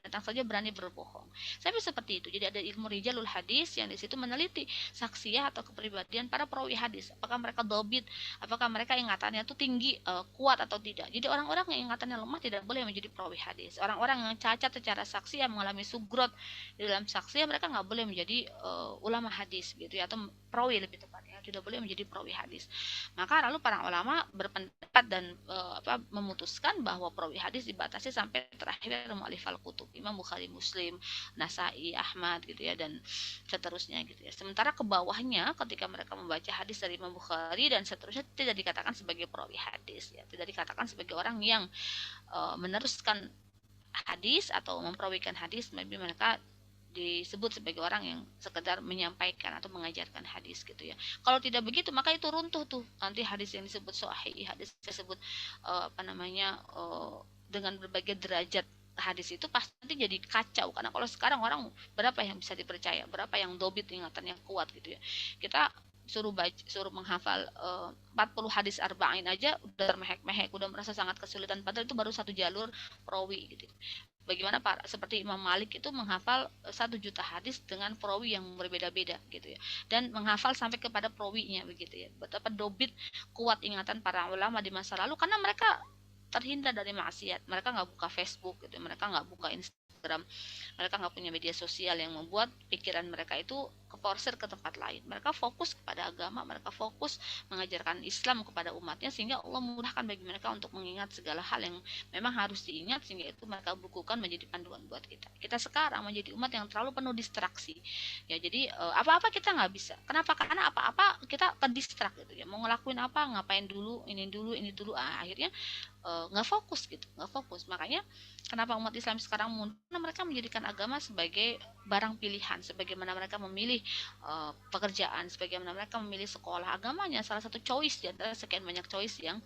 S1: datang saja berani berbohong. Sampai seperti itu. Jadi ada ilmu rijalul hadis yang di situ meneliti saksiyah atau kepribadian para perawi hadis. Apakah mereka dobit, apakah mereka ingatannya itu tinggi, kuat atau tidak. Jadi orang-orang yang ingatannya lemah tidak boleh menjadi perawi hadis. Orang-orang yang cacat secara saksi, yang mengalami sugrot di dalam saksi, mereka nggak boleh menjadi ulama hadis gitu ya, atau perawi lebih tepatnya, tidak boleh menjadi perawi hadis. Maka lalu para ulama berpendapat dan memutuskan bahwa perawi hadis dibatasi sampai terakhir mu'allif al-kutub, Imam Bukhari, Muslim, Nasai, Ahmad gitu ya, dan seterusnya gitu ya. Sementara ke bawahnya ketika mereka membaca hadis dari Imam Bukhari dan seterusnya, tidak dikatakan sebagai perawi hadis ya, tidak dikatakan sebagai orang yang meneruskan hadis atau memperawikan hadis. Mereka disebut sebagai orang yang sekedar menyampaikan atau mengajarkan hadis gitu ya. Kalau tidak begitu, maka itu runtuh tuh nanti hadis yang disebut sahih, hadis disebut dengan berbagai derajat hadis itu pasti nanti jadi kacau. Karena kalau sekarang orang berapa yang bisa dipercaya, berapa yang dobit ingatannya kuat gitu ya. Kita suruh menghafal 40 hadis arba'in aja udah termehek-mehek, udah merasa sangat kesulitan, padahal itu baru satu jalur perawi gitu. Bagaimana seperti Imam Malik itu menghafal 1 juta hadis dengan perawi yang berbeda-beda gitu ya, dan menghafal sampai kepada perawinya begitu ya. Betapa dobit kuat ingatan para ulama di masa lalu, karena mereka terhindar dari maksiat. Mereka nggak buka Facebook gitu, mereka nggak buka Instagram, Instagram, mereka nggak punya media sosial yang membuat pikiran mereka itu keporsir ke tempat lain. Mereka fokus kepada agama, mereka fokus mengajarkan Islam kepada umatnya, sehingga Allah memudahkan bagi mereka untuk mengingat segala hal yang memang harus diingat, sehingga itu mereka bukukan menjadi panduan buat kita. Kita sekarang menjadi umat yang terlalu penuh distraksi ya, jadi apa-apa kita nggak bisa. Kenapa? Karena apa-apa kita terdistrak gitu ya, mau ngelakuin apa, ngapain dulu, ini dulu, akhirnya nggak fokus gitu, nggak fokus. Makanya kenapa umat Islam sekarang mundur? Karena mereka menjadikan agama sebagai barang pilihan, sebagaimana mereka memilih pekerjaan, sebagaimana mereka memilih sekolah. Agamanya salah satu choice di antara sekian banyak choice yang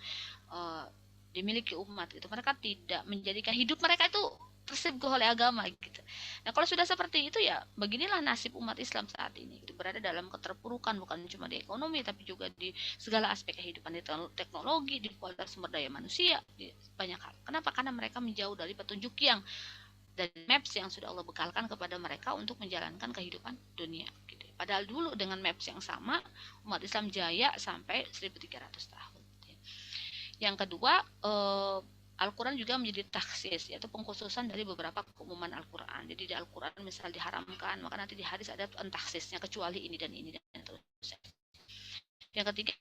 S1: uh, dimiliki umat gitu. Mereka tidak menjadikan hidup mereka itu tersibuk oleh agama gitu. Nah, kalau sudah seperti itu ya, beginilah nasib umat Islam saat ini. Itu berada dalam keterpurukan, bukan cuma di ekonomi tapi juga di segala aspek kehidupan, di teknologi, di kualitas sumber daya manusia, di banyak hal. Kenapa? Karena mereka menjauh dari petunjuk yang dan maps yang sudah Allah bekalkan kepada mereka untuk menjalankan kehidupan dunia gitu. Padahal dulu dengan maps yang sama umat Islam jaya sampai 1300 tahun. Yang kedua, Al-Quran juga menjadi taksis, yaitu pengkhususan dari beberapa keumuman Al-Quran. Jadi di Al-Quran misal diharamkan, maka nanti di hadis ada taksisnya, kecuali ini dan ini dan terus. Yang ketiga,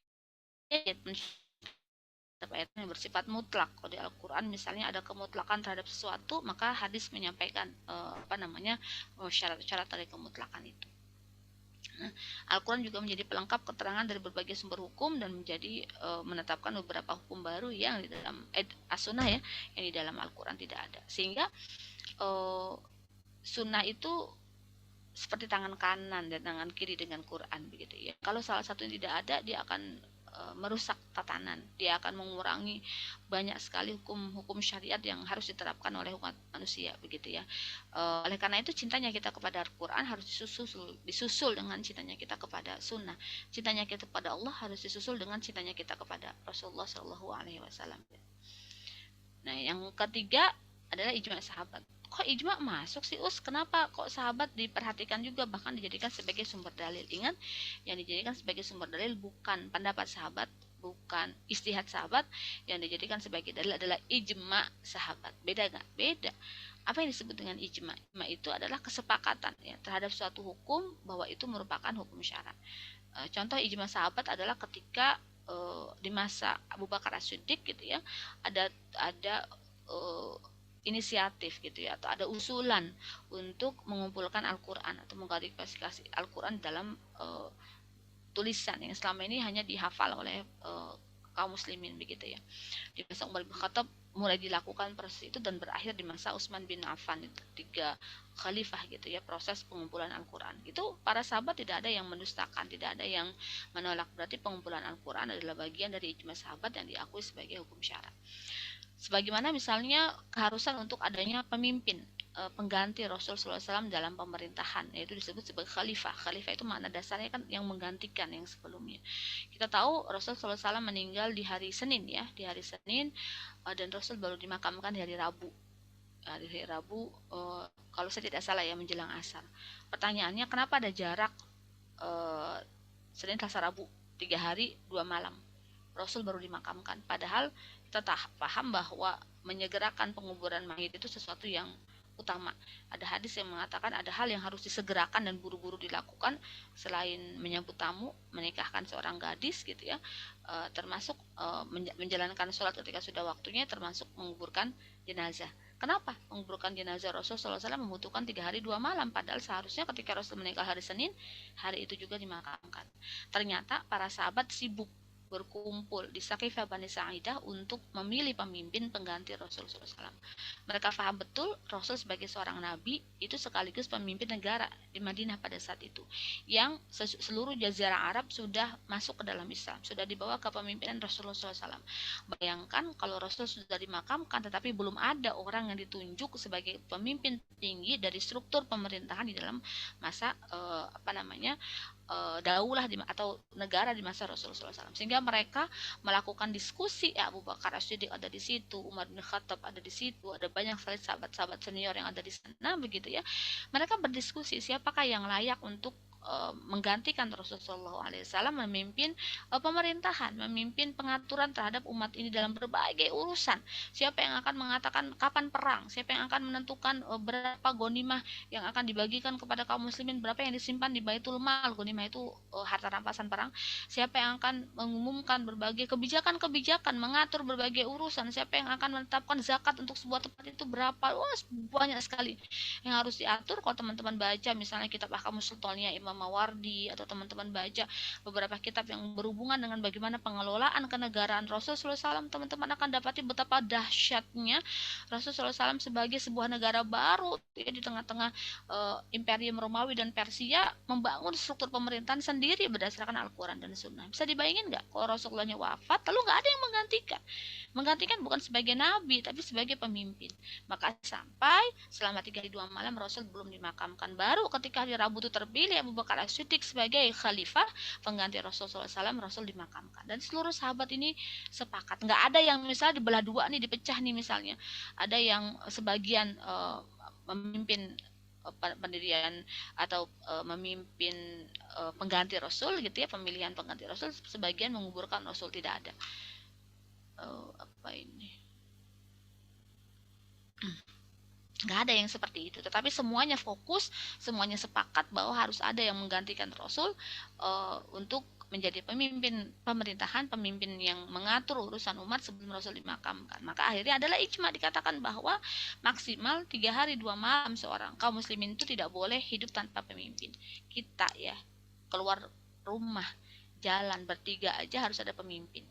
S1: ayat yang bersifat mutlak. Kalau di Al-Quran misalnya ada kemutlakan terhadap sesuatu, maka hadis menyampaikan syarat-syarat dari kemutlakan itu. Al-Quran juga menjadi pelengkap keterangan dari berbagai sumber hukum dan menjadi menetapkan beberapa hukum baru yang di dalam as-sunnah ya, yang di dalam Al-Quran tidak ada. Sehingga sunnah itu seperti tangan kanan dan tangan kiri dengan Quran begitu ya. Kalau salah satu yang tidak ada, dia akan merusak tatanan, dia akan mengurangi banyak sekali hukum syariat yang harus diterapkan oleh umat manusia begitu ya. Oleh karena itu cintanya kita kepada Al-Quran harus disusul dengan cintanya kita kepada sunnah. Cintanya kita kepada Allah harus disusul dengan cintanya kita kepada Rasulullah Shallallahu Alaihi Wasallam. Nah, yang ketiga adalah ijma sahabat. Kok ijma masuk sih Kenapa kok sahabat diperhatikan juga, bahkan dijadikan sebagai sumber dalil? Ingat, yang dijadikan sebagai sumber dalil bukan pendapat sahabat, bukan istihad sahabat. Yang dijadikan sebagai dalil adalah ijma sahabat. Beda nggak? Beda. Apa yang disebut dengan ijma? Ijma itu adalah kesepakatan ya terhadap suatu hukum bahwa itu merupakan hukum syara. Contoh ijma sahabat adalah ketika di masa Abu Bakar As-Siddiq gitu ya, ada inisiatif gitu ya, atau ada usulan untuk mengumpulkan Al-Quran atau mengklasifikasi Al-Quran dalam tulisan yang selama ini hanya dihafal oleh kaum muslimin begitu ya. Di masa Umar bin Khattab mulai dilakukan proses itu dan berakhir di masa Utsman bin Affan, itu 3 khalifah gitu ya, proses pengumpulan Al-Quran. Itu para sahabat tidak ada yang mendustakan, tidak ada yang menolak. Berarti pengumpulan Al-Quran adalah bagian dari ijma sahabat yang diakui sebagai hukum syara. Sebagaimana misalnya keharusan untuk adanya pemimpin pengganti Rasul SAW dalam pemerintahan, yaitu disebut sebagai khalifah. Khalifah itu makna dasarnya kan yang menggantikan yang sebelumnya. Kita tahu Rasul SAW meninggal di hari Senin ya, di hari Senin, dan Rasul baru dimakamkan di hari Rabu. Hari Rabu, kalau saya tidak salah ya, menjelang asar. Pertanyaannya, kenapa ada jarak Senin, Selasa, Rabu, 3 hari 2 malam? Rasul baru dimakamkan. Padahal kita paham bahwa menyegerakan penguburan mayit itu sesuatu yang utama. Ada hadis yang mengatakan ada hal yang harus disegerakan dan buru-buru dilakukan selain menyambut tamu, menikahkan seorang gadis gitu ya, termasuk menjalankan sholat ketika sudah waktunya, termasuk menguburkan jenazah. Kenapa menguburkan jenazah Rasul SAW membutuhkan 3 hari 2 malam, padahal seharusnya ketika Rasul meninggal hari Senin, hari itu juga dimakamkan. Ternyata para sahabat sibuk berkumpul di Saqifah Bani Sa'idah untuk memilih pemimpin pengganti Rasul SAW. Mereka paham betul Rasul sebagai seorang nabi itu sekaligus pemimpin negara di Madinah pada saat itu, yang seluruh jazirah Arab sudah masuk ke dalam Islam, sudah dibawa ke pemimpinan Rasulullah SAW. Bayangkan kalau Rasul sudah dimakamkan tetapi belum ada orang yang ditunjuk sebagai pemimpin tinggi dari struktur pemerintahan di dalam masa daulah atau negara di masa Rasulullah SAW. Sehingga mereka melakukan diskusi, ya Abu Bakar As-Siddiq ada di situ, Umar bin Khattab ada di situ, ada banyak sekali sahabat-sahabat senior yang ada di sana begitu ya. Mereka berdiskusi siapakah yang layak untuk menggantikan Rasulullah SAW memimpin pemerintahan, memimpin pengaturan terhadap umat ini dalam berbagai urusan. Siapa yang akan mengatakan kapan perang, siapa yang akan menentukan berapa gonimah yang akan dibagikan kepada kaum muslimin, berapa yang disimpan di Baitul Mal. Gonimah itu harta rampasan perang. Siapa yang akan mengumumkan berbagai kebijakan-kebijakan, mengatur berbagai urusan, siapa yang akan menetapkan zakat untuk sebuah tempat itu berapa. Wah, banyak sekali yang harus diatur. Kalau teman-teman baca misalnya kitab Ahkamus Sultaniyah Imam Mawardi, atau teman-teman baca beberapa kitab yang berhubungan dengan bagaimana pengelolaan kenegaraan Rasulullah SAW, teman-teman akan dapati betapa dahsyatnya Rasulullah SAW sebagai sebuah negara baru ya, di tengah-tengah Imperium Romawi dan Persia, membangun struktur pemerintahan sendiri berdasarkan Al-Quran dan Sunnah. Bisa dibayangin nggak kalau Rasulullahnya wafat lalu nggak ada yang menggantikan bukan sebagai nabi tapi sebagai pemimpin. Maka sampai selama 3 hari 2 malam Rasul belum dimakamkan. Baru ketika hari Rabu itu terpilih Abu Bakar As-Siddiq sebagai khalifah pengganti Rasulullah SAW, Rasul dimakamkan. Dan seluruh sahabat ini sepakat. Nggak ada yang misalnya dibelah dua nih, dipecah nih misalnya. Ada yang sebagian memimpin pendirian atau memimpin pengganti Rasul gitu ya, pemilihan pengganti Rasul, sebagian menguburkan Rasul. Tidak ada apa ini, nggak ada yang seperti itu. Tetapi semuanya fokus, semuanya sepakat bahwa harus ada yang menggantikan Rasul untuk menjadi pemimpin pemerintahan, pemimpin yang mengatur urusan umat sebelum Rasul dimakamkan. Maka akhirnya adalah ijma, dikatakan bahwa maksimal 3 hari 2 malam seorang kaum muslimin itu tidak boleh hidup tanpa pemimpin. Kita ya, keluar rumah, jalan bertiga aja harus ada pemimpin.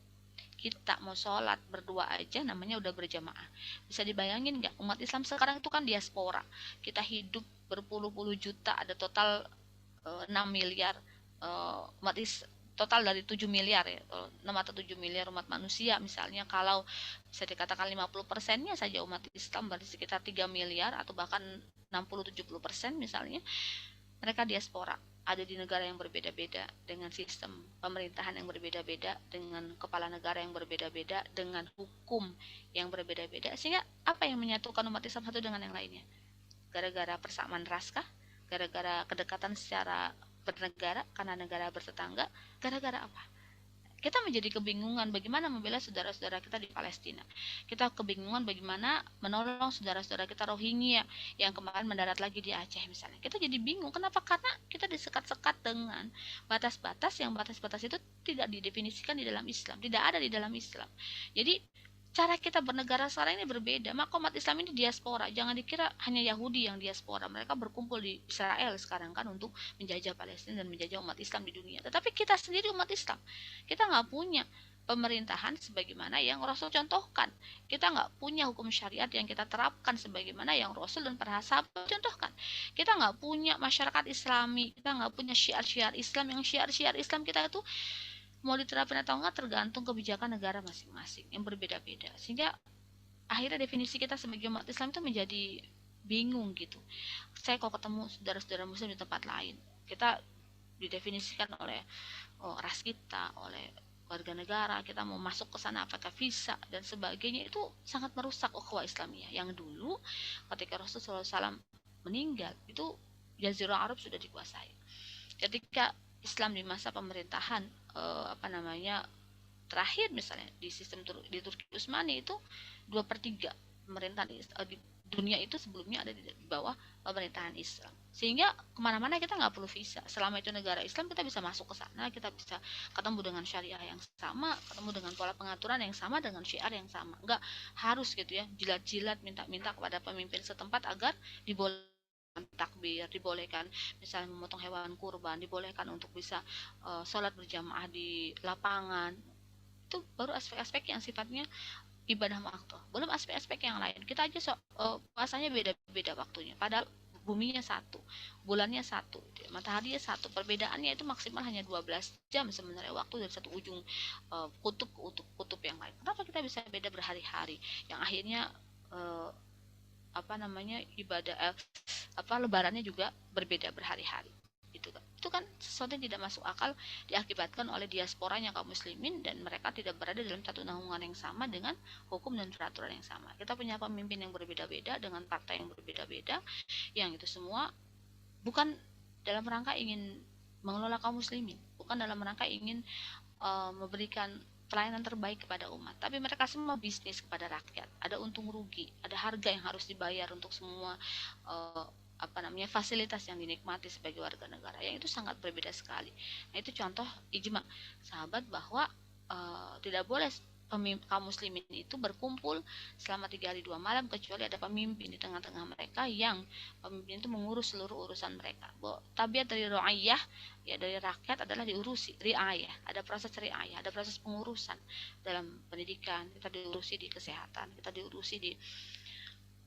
S1: Kita mau sholat berdua aja namanya udah berjamaah. Bisa dibayangin nggak, umat Islam sekarang itu kan diaspora, kita hidup berpuluh-puluh juta, ada total 6 miliar umat Islam, total dari 7 miliar ya, 6 atau 7 miliar umat manusia misalnya. Kalau bisa dikatakan 50%-nya saja umat Islam, berarti sekitar 3 miliar atau bahkan 60-70% misalnya. Mereka diaspora, ada di negara yang berbeda-beda, dengan sistem pemerintahan yang berbeda-beda, dengan kepala negara yang berbeda-beda, dengan hukum yang berbeda-beda. Sehingga apa yang menyatukan umat Islam satu dengan yang lainnya? Gara-gara persamaan ras kah? Gara-gara kedekatan secara bernegara karena negara bertetangga? Gara-gara apa? Kita menjadi kebingungan bagaimana membela saudara-saudara kita di Palestina. Kita kebingungan bagaimana menolong saudara-saudara kita Rohingya yang kemarin mendarat lagi di Aceh misalnya. Kita jadi bingung. Kenapa? Karena kita disekat-sekat dengan batas-batas yang batas-batas itu tidak didefinisikan di dalam Islam, tidak ada di dalam Islam. Jadi cara kita bernegara sekarang ini berbeda. Maka umat Islam ini diaspora. Jangan dikira hanya Yahudi yang diaspora. Mereka berkumpul di Israel sekarang kan untuk menjajah Palestina dan menjajah umat Islam di dunia. Tetapi kita sendiri umat Islam, kita nggak punya pemerintahan sebagaimana yang Rasul contohkan. Kita nggak punya hukum syariat yang kita terapkan sebagaimana yang Rasul dan para sahabat contohkan. Kita nggak punya masyarakat Islami. Kita nggak punya syiar-syiar Islam, yang syiar-syiar Islam kita itu mau diterapkan atau enggak tergantung kebijakan negara masing-masing yang berbeda-beda. Sehingga akhirnya definisi kita sebagai umat Islam itu menjadi bingung gitu. Saya kalau ketemu saudara-saudara muslim di tempat lain, kita didefinisikan oleh ras kita, oleh warga negara, kita mau masuk ke sana apakah visa dan sebagainya. Itu sangat merusak ukhuwah Islamiyah yang dulu ketika Rasulullah SAW meninggal itu Jazirah Arab sudah dikuasai. Ketika Islam di masa pemerintahan terakhir misalnya di sistem di Turki Utsmani itu 2/3 pemerintahan di dunia itu sebelumnya ada di bawah pemerintahan Islam. Sehingga kemana-mana kita nggak perlu visa. Selama itu negara Islam, kita bisa masuk ke sana, kita bisa ketemu dengan syariah yang sama, ketemu dengan pola pengaturan yang sama, dengan syiar yang sama. Nggak harus gitu ya, jilat-jilat minta-minta kepada pemimpin setempat agar dibolehkan takbir, dibolehkan misalnya memotong hewan kurban, dibolehkan untuk bisa sholat berjamaah di lapangan. Itu baru aspek-aspek yang sifatnya ibadah makruh. Belum aspek-aspek yang lain. Kita aja puasanya beda-beda waktunya. Padahal buminya satu, bulannya satu, mataharinya satu. Perbedaannya itu maksimal hanya 12 jam sebenarnya waktu dari satu ujung kutub ke kutub yang lain. Kenapa kita bisa beda berhari-hari? Yang akhirnya ibadah lebarannya juga berbeda berhari-hari. Itu kan sesuatu yang tidak masuk akal, diakibatkan oleh diasporanya kaum muslimin dan mereka tidak berada dalam satu naungan yang sama dengan hukum dan peraturan yang sama. Kita punya pemimpin yang berbeda-beda dengan partai yang berbeda-beda, yang itu semua bukan dalam rangka ingin mengelola kaum muslimin, bukan dalam rangka ingin memberikan pelayanan terbaik kepada umat, tapi mereka semua bisnis kepada rakyat, ada untung rugi, ada harga yang harus dibayar untuk semua uh, fasilitas yang dinikmati sebagai warga negara, yang itu sangat berbeda sekali. Nah, itu contoh ijma sahabat bahwa tidak boleh kaum muslimin itu berkumpul selama 3 hari 2 malam kecuali ada pemimpin di tengah-tengah mereka, yang pemimpin itu mengurus seluruh urusan mereka. Tabiat dari ro'ayah, ya dari rakyat, adalah diurusi riayah, ada proses riayah, ada proses pengurusan dalam pendidikan, kita diurusi di kesehatan, kita diurusi di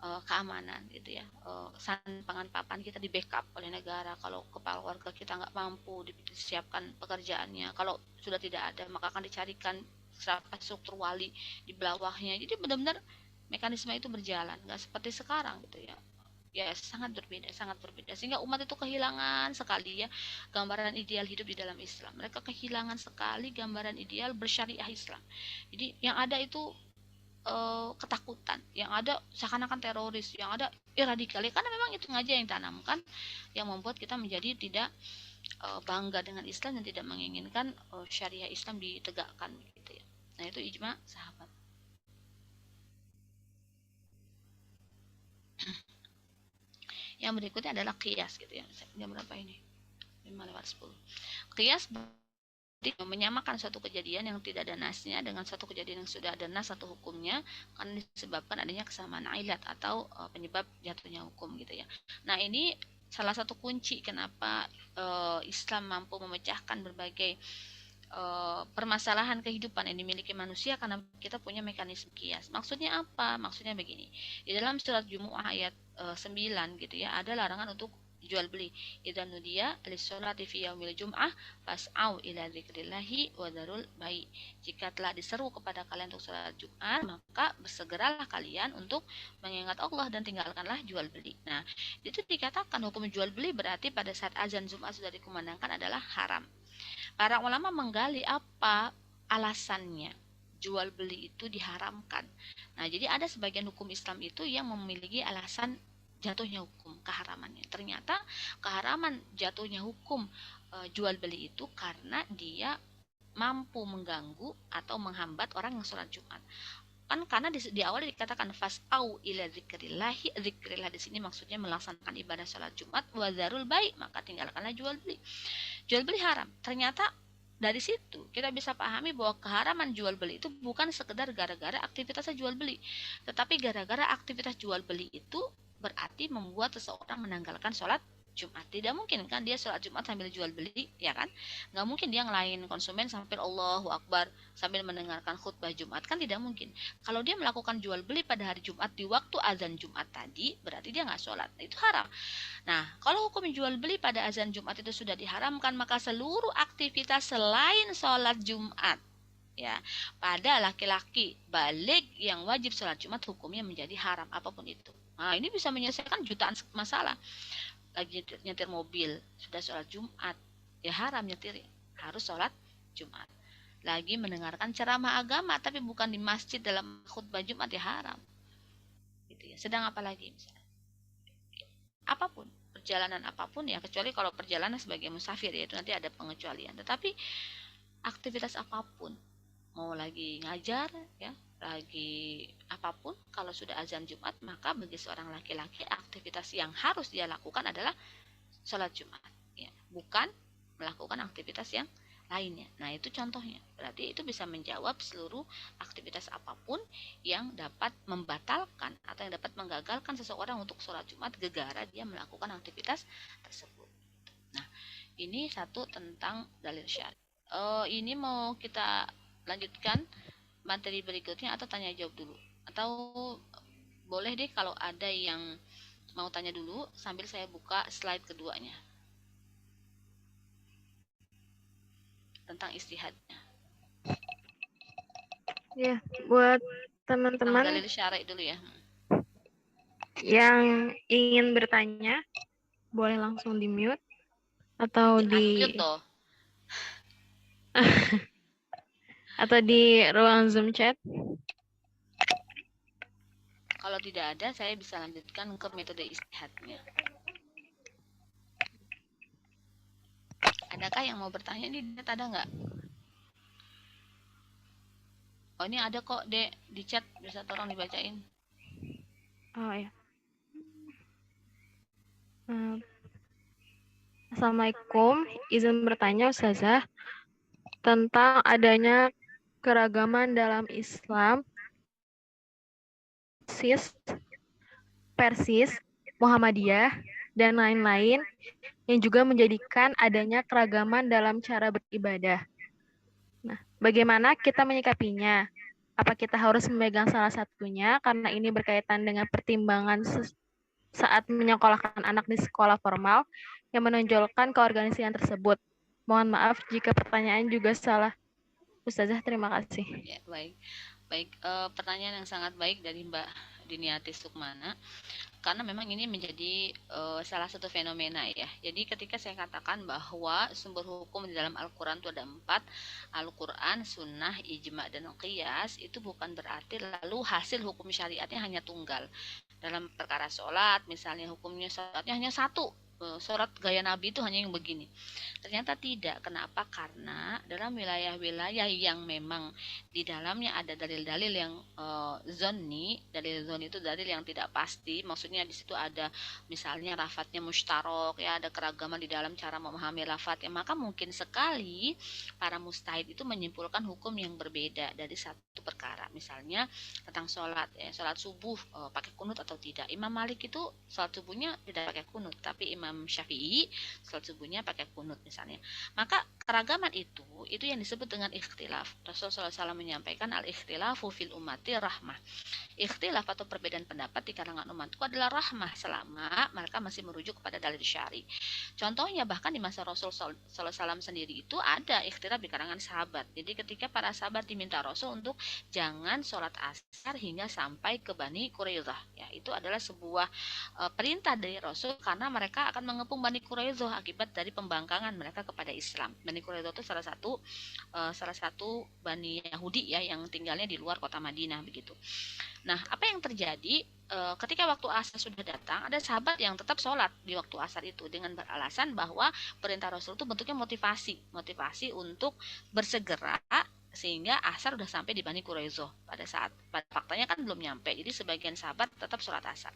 S1: keamanan gitu ya, pangan papan kita di backup oleh negara. Kalau kepala keluarga kita nggak mampu disiapkan pekerjaannya, kalau sudah tidak ada maka akan dicarikan struktur wali di bawahnya. Jadi benar-benar mekanisme itu berjalan, nggak seperti sekarang gitu ya. Ya, sangat berbeda, sehingga umat itu kehilangan sekali ya gambaran ideal hidup di dalam Islam. Mereka kehilangan sekali gambaran ideal bersyariah Islam. Jadi yang ada itu ketakutan, yang ada seakan-akan teroris, yang ada radikal, karena memang itu aja yang tanamkan, yang membuat kita menjadi tidak bangga dengan Islam dan tidak menginginkan syariah Islam ditegakkan gitu ya. Nah, itu ijma sahabat. Yang berikutnya adalah qiyas gitu ya. Jam berapa ini? 5:10. Qiyas menyamakan suatu kejadian yang tidak ada nasnya dengan suatu kejadian yang sudah ada nas atau hukumnya, karena disebabkan adanya kesamaan ilat atau penyebab jatuhnya hukum gitu ya. Nah, ini salah satu kunci kenapa Islam mampu memecahkan berbagai permasalahan kehidupan yang dimiliki manusia, karena kita punya mekanisme kias. Maksudnya apa? Maksudnya begini. Di dalam surat Jumu'ah ayat 9 gitu ya, ada larangan untuk jual beli. Idza nudiya lis-sholati fi yaumil jum'ah fas'au ila dzikrillahi wa dzarul bai'. Jika telah diseru kepada kalian untuk salat Jumat, maka bersegeralah kalian untuk mengingat Allah dan tinggalkanlah jual beli. Nah, itu dikatakan hukum jual beli berarti pada saat azan Jumat sudah dikumandangkan adalah haram. Para ulama menggali apa alasannya jual beli itu diharamkan. Nah, jadi ada sebagian hukum Islam itu yang memiliki alasan jatuhnya hukum, keharamannya. Ternyata keharaman jatuhnya hukum jual beli itu karena dia mampu mengganggu atau menghambat orang yang sholat Jumat. Kan karena di awal dikatakan fas'au ila zikrillahi, zikrillah di sini maksudnya melaksanakan ibadah sholat Jumat, wa dzarul bai', maka tinggalkanlah jual beli. Jual beli haram. Ternyata dari situ kita bisa pahami bahwa keharaman jual beli itu bukan sekedar gara-gara aktivitasnya jual beli, tetapi gara-gara aktivitas jual beli itu berarti membuat seseorang menanggalkan sholat Jumat. Tidak mungkin kan dia sholat Jumat sambil jual beli, ya kan? Nggak mungkin dia ngelain konsumen sambil Allahu Akbar sambil mendengarkan khutbah Jumat, kan tidak mungkin. Kalau dia melakukan jual beli pada hari Jumat di waktu azan Jumat tadi, berarti dia nggak sholat. Itu haram. Nah, kalau hukum jual beli pada azan Jumat itu sudah diharamkan, maka seluruh aktivitas selain sholat Jumat, ya, pada laki-laki balik yang wajib sholat Jumat hukumnya menjadi haram, apapun itu. Nah, ini bisa menyelesaikan jutaan masalah. Lagi nyetir mobil, sudah sholat Jumat, ya haram nyetir, harus sholat Jumat. Lagi mendengarkan ceramah agama, tapi bukan di masjid dalam khutbah Jumat, ya haram. Gitu ya. Sedang apa lagi misalnya? Apapun, perjalanan apapun ya, kecuali kalau perjalanan sebagai musafir ya itu nanti ada pengecualian. Tetapi aktivitas apapun, mau lagi ngajar ya, lagi apapun, kalau sudah azan Jumat, maka bagi seorang laki-laki aktivitas yang harus dia lakukan adalah sholat Jumat ya, bukan melakukan aktivitas yang lainnya. Nah, itu contohnya. Berarti itu bisa menjawab seluruh aktivitas apapun yang dapat membatalkan atau yang dapat menggagalkan seseorang untuk sholat Jumat gegara dia melakukan aktivitas tersebut. Nah, ini satu tentang dalil syar'i. Ini mau kita lanjutkan materi berikutnya atau tanya jawab dulu? Atau boleh deh kalau ada yang mau tanya dulu sambil saya buka slide keduanya tentang istihadnya.
S2: Ya, buat teman-teman
S1: dalil syar'i dulu ya.
S2: Yang ingin bertanya boleh langsung di mute atau di atau di ruang Zoom chat.
S1: Kalau tidak ada, saya bisa lanjutkan ke metode istihadnya. Ada Adakah yang mau bertanya nih? Ada nggak? Oh, ini ada kok, Dek, di chat, bisa tolong dibacain.
S2: Oh ya. Assalamualaikum, izin bertanya Ustazah tentang adanya keragaman dalam Islam, Sis, Persis, Muhammadiyah, dan lain-lain yang juga menjadikan adanya keragaman dalam cara beribadah. Nah, bagaimana kita menyikapinya? Apa kita harus memegang salah satunya karena ini berkaitan dengan pertimbangan saat menyekolahkan anak di sekolah formal yang menonjolkan keorganisasian tersebut? Mohon maaf jika pertanyaan juga salah. Ustazah, terima kasih.
S1: Ya, baik. Baik, pertanyaan yang sangat baik dari Mbak Diniati Sukmana. Karena memang ini menjadi salah satu fenomena ya. Jadi ketika saya katakan bahwa sumber hukum di dalam Al-Quran itu ada 4, Al-Quran, Sunnah, Ijma, dan Qiyas, itu bukan berarti lalu hasil hukum syariatnya hanya tunggal. Dalam perkara sholat, misalnya hukumnya sholatnya hanya satu, sholat gaya Nabi itu hanya yang begini. Ternyata tidak. Kenapa? Karena dalam wilayah-wilayah yang memang di dalamnya ada dalil-dalil yang zonni, dalil zonni itu dalil yang tidak pasti. Maksudnya di situ ada misalnya lafadznya mustarok, ya ada keragaman di dalam cara memahami lafadznya. Maka mungkin sekali para mustahid itu menyimpulkan hukum yang berbeda dari satu perkara. Misalnya tentang sholat, ya, sholat subuh pakai kunut atau tidak. Imam Malik itu sholat subuhnya tidak pakai kunut, tapi Imam Syafi'i sholat subuhnya pakai kunut misalnya. Maka keragaman itu yang disebut dengan ikhtilaf. Rasulullah SAW menyampaikan al-ikhtilafu fil ummati rahmah. Ikhtilaf atau perbedaan pendapat di kalangan umatku adalah rahmah selama mereka masih merujuk kepada dalil syar'i. Contohnya bahkan di masa Rasul SAW sendiri itu ada ikhtilaf di kalangan sahabat. Jadi ketika para sahabat diminta Rasul untuk jangan sholat asar hingga sampai ke Bani Quraidah, ya itu adalah sebuah perintah dari Rasul karena mereka akan mengepung Bani Quraidah akibat dari pembangkangan mereka kepada Islam. Bani Quraidah itu salah satu Bani Yahudi ya yang tinggalnya di luar kota Madinah begitu. Nah, apa yang terjadi ketika waktu asar sudah datang, ada sahabat yang tetap sholat di waktu asar itu dengan beralasan bahwa perintah Rasul itu bentuknya motivasi untuk bersegera sehingga asar udah sampai di Bani Quraidah pada faktanya kan belum nyampe. Jadi sebagian sahabat tetap sholat asar.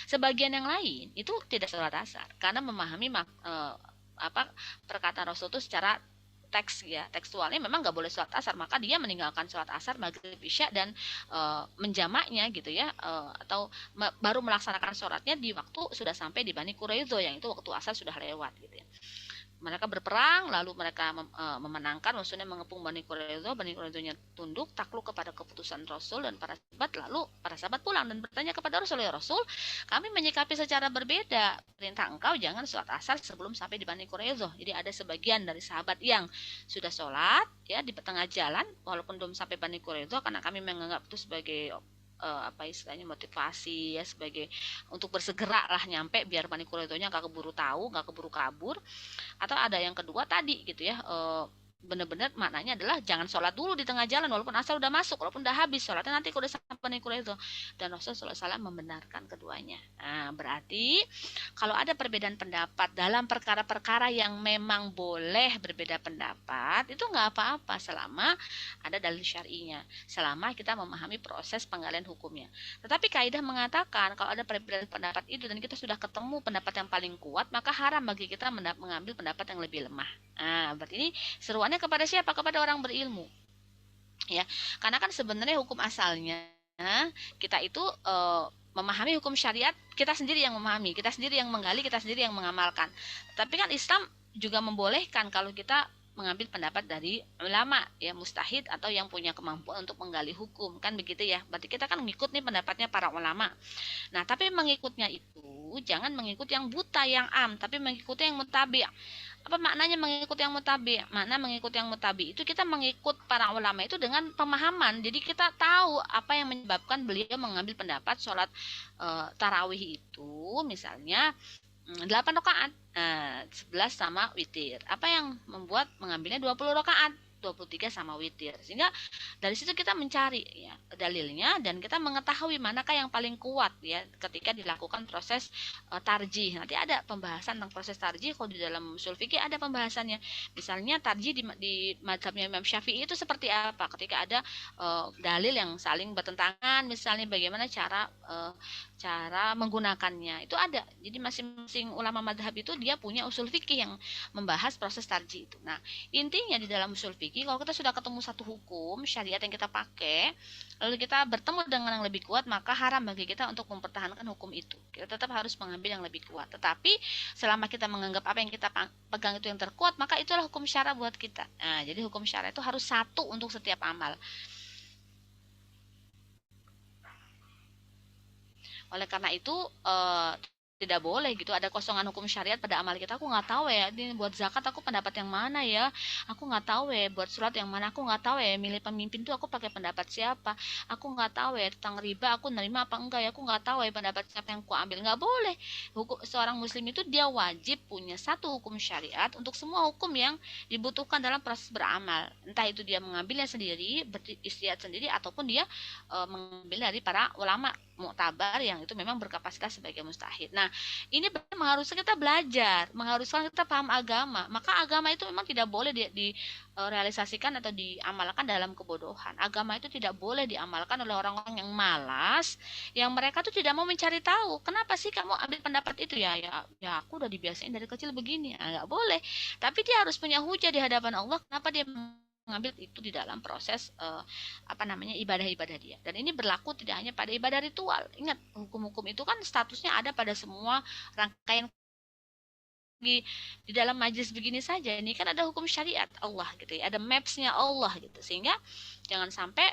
S1: Sebagian yang lain itu tidak sholat asar karena memahami perkataan Rasul itu secara teks ya, tekstualnya memang nggak boleh sholat asar, maka dia meninggalkan sholat asar, maghrib, isya dan menjamaknya gitu ya, atau baru melaksanakan sholatnya di waktu sudah sampai di Bani Quraidah yang itu waktu asar sudah lewat gitu ya. Mereka berperang, lalu mereka memenangkan, maksudnya mengepung Bani Quraidah. Bani Quraidahnya tunduk, takluk kepada keputusan Rasul dan para sahabat. Lalu para sahabat pulang dan bertanya kepada Rasul, ya Rasul, kami menyikapi secara berbeda. Perintah engkau jangan sholat asar sebelum sampai di Bani Quraidah. Jadi ada sebagian dari sahabat yang sudah sholat ya di tengah jalan, walaupun belum sampai Bani Quraidah, karena kami menganggap itu sebagai istilahnya motivasi ya, sebagai untuk bersegera lah nyampe biar Bani Quraidahnya nggak keburu tahu, nggak keburu kabur. Atau ada yang kedua tadi gitu ya, benar-benar maknanya adalah jangan sholat dulu di tengah jalan walaupun asar udah masuk, walaupun udah habis sholatnya nanti udah sampai itu. Dan Rasulullah SAW membenarkan keduanya. Nah, berarti kalau ada perbedaan pendapat dalam perkara-perkara yang memang boleh berbeda pendapat, itu nggak apa-apa selama ada dalil syar'inya, selama kita memahami proses penggalian hukumnya. Tetapi kaidah mengatakan kalau ada perbedaan pendapat itu dan kita sudah ketemu pendapat yang paling kuat, maka haram bagi kita mengambil pendapat yang lebih lemah. Nah, berarti ini seruannya kepada siapa? Kepada orang berilmu. Ya, karena kan sebenarnya hukum asalnya kita itu memahami hukum syariat, kita sendiri yang memahami, kita sendiri yang menggali, kita sendiri yang mengamalkan. Tapi kan Islam juga membolehkan kalau kita mengambil pendapat dari ulama ya, mustahid atau yang punya kemampuan untuk menggali hukum, kan begitu ya. Berarti kita kan mengikut nih pendapatnya para ulama. Nah, tapi mengikutnya itu jangan mengikut yang buta, yang am, tapi mengikuti yang mutabi'. Apa maknanya mengikut yang mutabi? Makna mengikut yang mutabi itu kita mengikut para ulama itu dengan pemahaman. Jadi kita tahu apa yang menyebabkan beliau mengambil pendapat sholat tarawih itu misalnya 8 rakaat, 11 sama witir. Apa yang membuat mengambilnya 20 rakaat? 23 sama witir. Sehingga dari situ kita mencari ya dalilnya dan kita mengetahui manakah yang paling kuat ya ketika dilakukan proses tarjih. Nanti ada pembahasan tentang proses tarjih, kalau di dalam usul fikih ada pembahasannya. Misalnya tarjih di mazhabnya Imam Syafi'i itu seperti apa ketika ada dalil yang saling bertentangan, misalnya bagaimana cara menggunakannya, itu ada. Jadi masing-masing ulama madhab itu dia punya usul fikih yang membahas proses tarjih itu. Nah, intinya di dalam usul fikih, kalau kita sudah ketemu satu hukum syariat yang kita pakai, lalu kita bertemu dengan yang lebih kuat, maka haram bagi kita untuk mempertahankan hukum itu. Kita tetap harus mengambil yang lebih kuat. Tetapi selama kita menganggap apa yang kita pegang itu yang terkuat, maka itulah hukum syara buat kita. Nah, jadi hukum syara itu harus satu untuk setiap amal. Oleh karena itu tidak boleh gitu ada kosongan hukum syariat pada amal kita. Aku nggak tahu ya, ini buat zakat aku pendapat yang mana ya, aku nggak tahu ya buat surat yang mana, aku nggak tahu ya milih pemimpin tuh aku pakai pendapat siapa, aku nggak tahu ya tentang riba aku nerima apa enggak ya, aku nggak tahu ya pendapat siapa yang aku ambil. Nggak boleh. Seorang muslim itu dia wajib punya satu hukum syariat untuk semua hukum yang dibutuhkan dalam proses beramal, entah itu dia mengambilnya sendiri, beristiad sendiri, ataupun dia mengambil dari para ulama muktabar yang itu memang berkapasitas sebagai mustahid. Nah, ini mengharuskan kita belajar, mengharuskan kita paham agama. Maka agama itu memang tidak boleh direalisasikan atau diamalkan dalam kebodohan. Agama itu tidak boleh diamalkan oleh orang-orang yang malas, yang mereka tuh tidak mau mencari tahu. Kenapa sih kamu ambil pendapat itu ya? Ya aku udah dibiasain dari kecil begini. Nggak boleh. Tapi dia harus punya hujah di hadapan Allah. Kenapa dia mengambil itu di dalam proses ibadah-ibadah dia. Dan ini berlaku tidak hanya pada ibadah ritual. Ingat, hukum-hukum itu kan statusnya ada pada semua rangkaian di dalam majlis begini saja. Ini kan ada hukum syariat Allah gitu ya, ada mapsnya Allah gitu, sehingga jangan sampai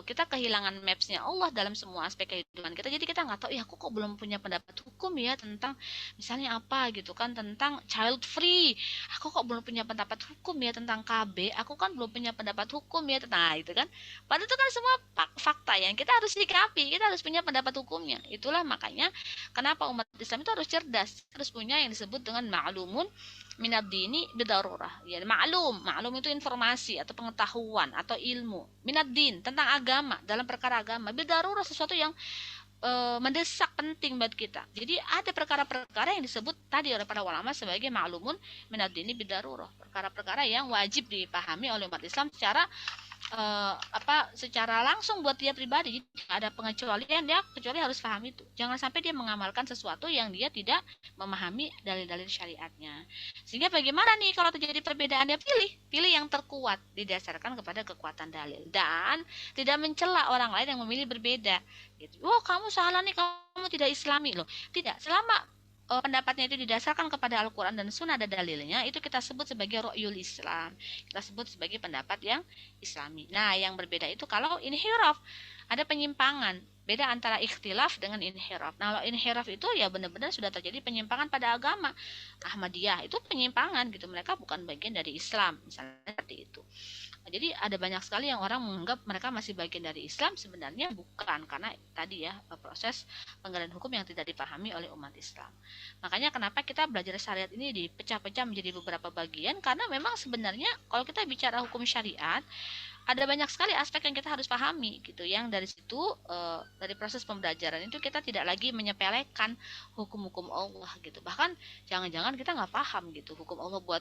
S1: kita kehilangan mapsnya Allah dalam semua aspek kehidupan kita. Jadi kita nggak tahu ya, aku kok belum punya pendapat hukum ya tentang misalnya apa gitu kan, tentang child free, aku kok belum punya pendapat hukum ya tentang KB, aku kan belum punya pendapat hukum ya tentang itu kan. Padahal itu kan semua fakta yang kita harus sikapi, kita harus punya pendapat hukumnya. Itulah makanya kenapa umat Islam itu harus cerdas, harus punya yang disebut dengan ma'lumun minad dini bidarurah. Ya, maklum itu informasi atau pengetahuan atau ilmu. Minad din tentang agama, dalam perkara agama, bidarurah sesuatu yang mendesak, penting buat kita. Jadi ada perkara-perkara yang disebut tadi oleh para ulama sebagai ma'lumun minad dini bidarurah, perkara-perkara yang wajib dipahami oleh umat Islam secara langsung buat dia pribadi. Jadi ada pengecualian, dia kecuali harus paham itu. Jangan sampai dia mengamalkan sesuatu yang dia tidak memahami dalil-dalil syariatnya. Sehingga bagaimana nih kalau terjadi perbedaan, dia pilih yang terkuat didasarkan kepada kekuatan dalil dan tidak mencela orang lain yang memilih berbeda. Gitu. Oh, kamu salah nih, kamu tidak Islami loh. Tidak, selama pendapatnya itu didasarkan kepada Al-Quran dan Sunnah ada dalilnya, itu kita sebut sebagai ro'yul Islam, kita sebut sebagai pendapat yang Islami. Nah, yang berbeda itu kalau inhiraf, ada penyimpangan, beda antara ikhtilaf dengan inhiraf. Nah, kalau inhiraf itu ya benar-benar sudah terjadi penyimpangan pada agama. Ahmadiyah itu penyimpangan gitu, mereka bukan bagian dari Islam, misalnya seperti itu. Jadi ada banyak sekali yang orang menganggap mereka masih bagian dari Islam, sebenarnya bukan, karena tadi ya proses penggalian hukum yang tidak dipahami oleh umat Islam. Makanya kenapa kita belajar syariat ini dipecah-pecah menjadi beberapa bagian, karena memang sebenarnya kalau kita bicara hukum syariat ada banyak sekali aspek yang kita harus pahami gitu, yang dari situ dari proses pembelajaran itu kita tidak lagi menyepelekan hukum-hukum Allah gitu. Bahkan jangan-jangan kita nggak paham gitu hukum Allah buat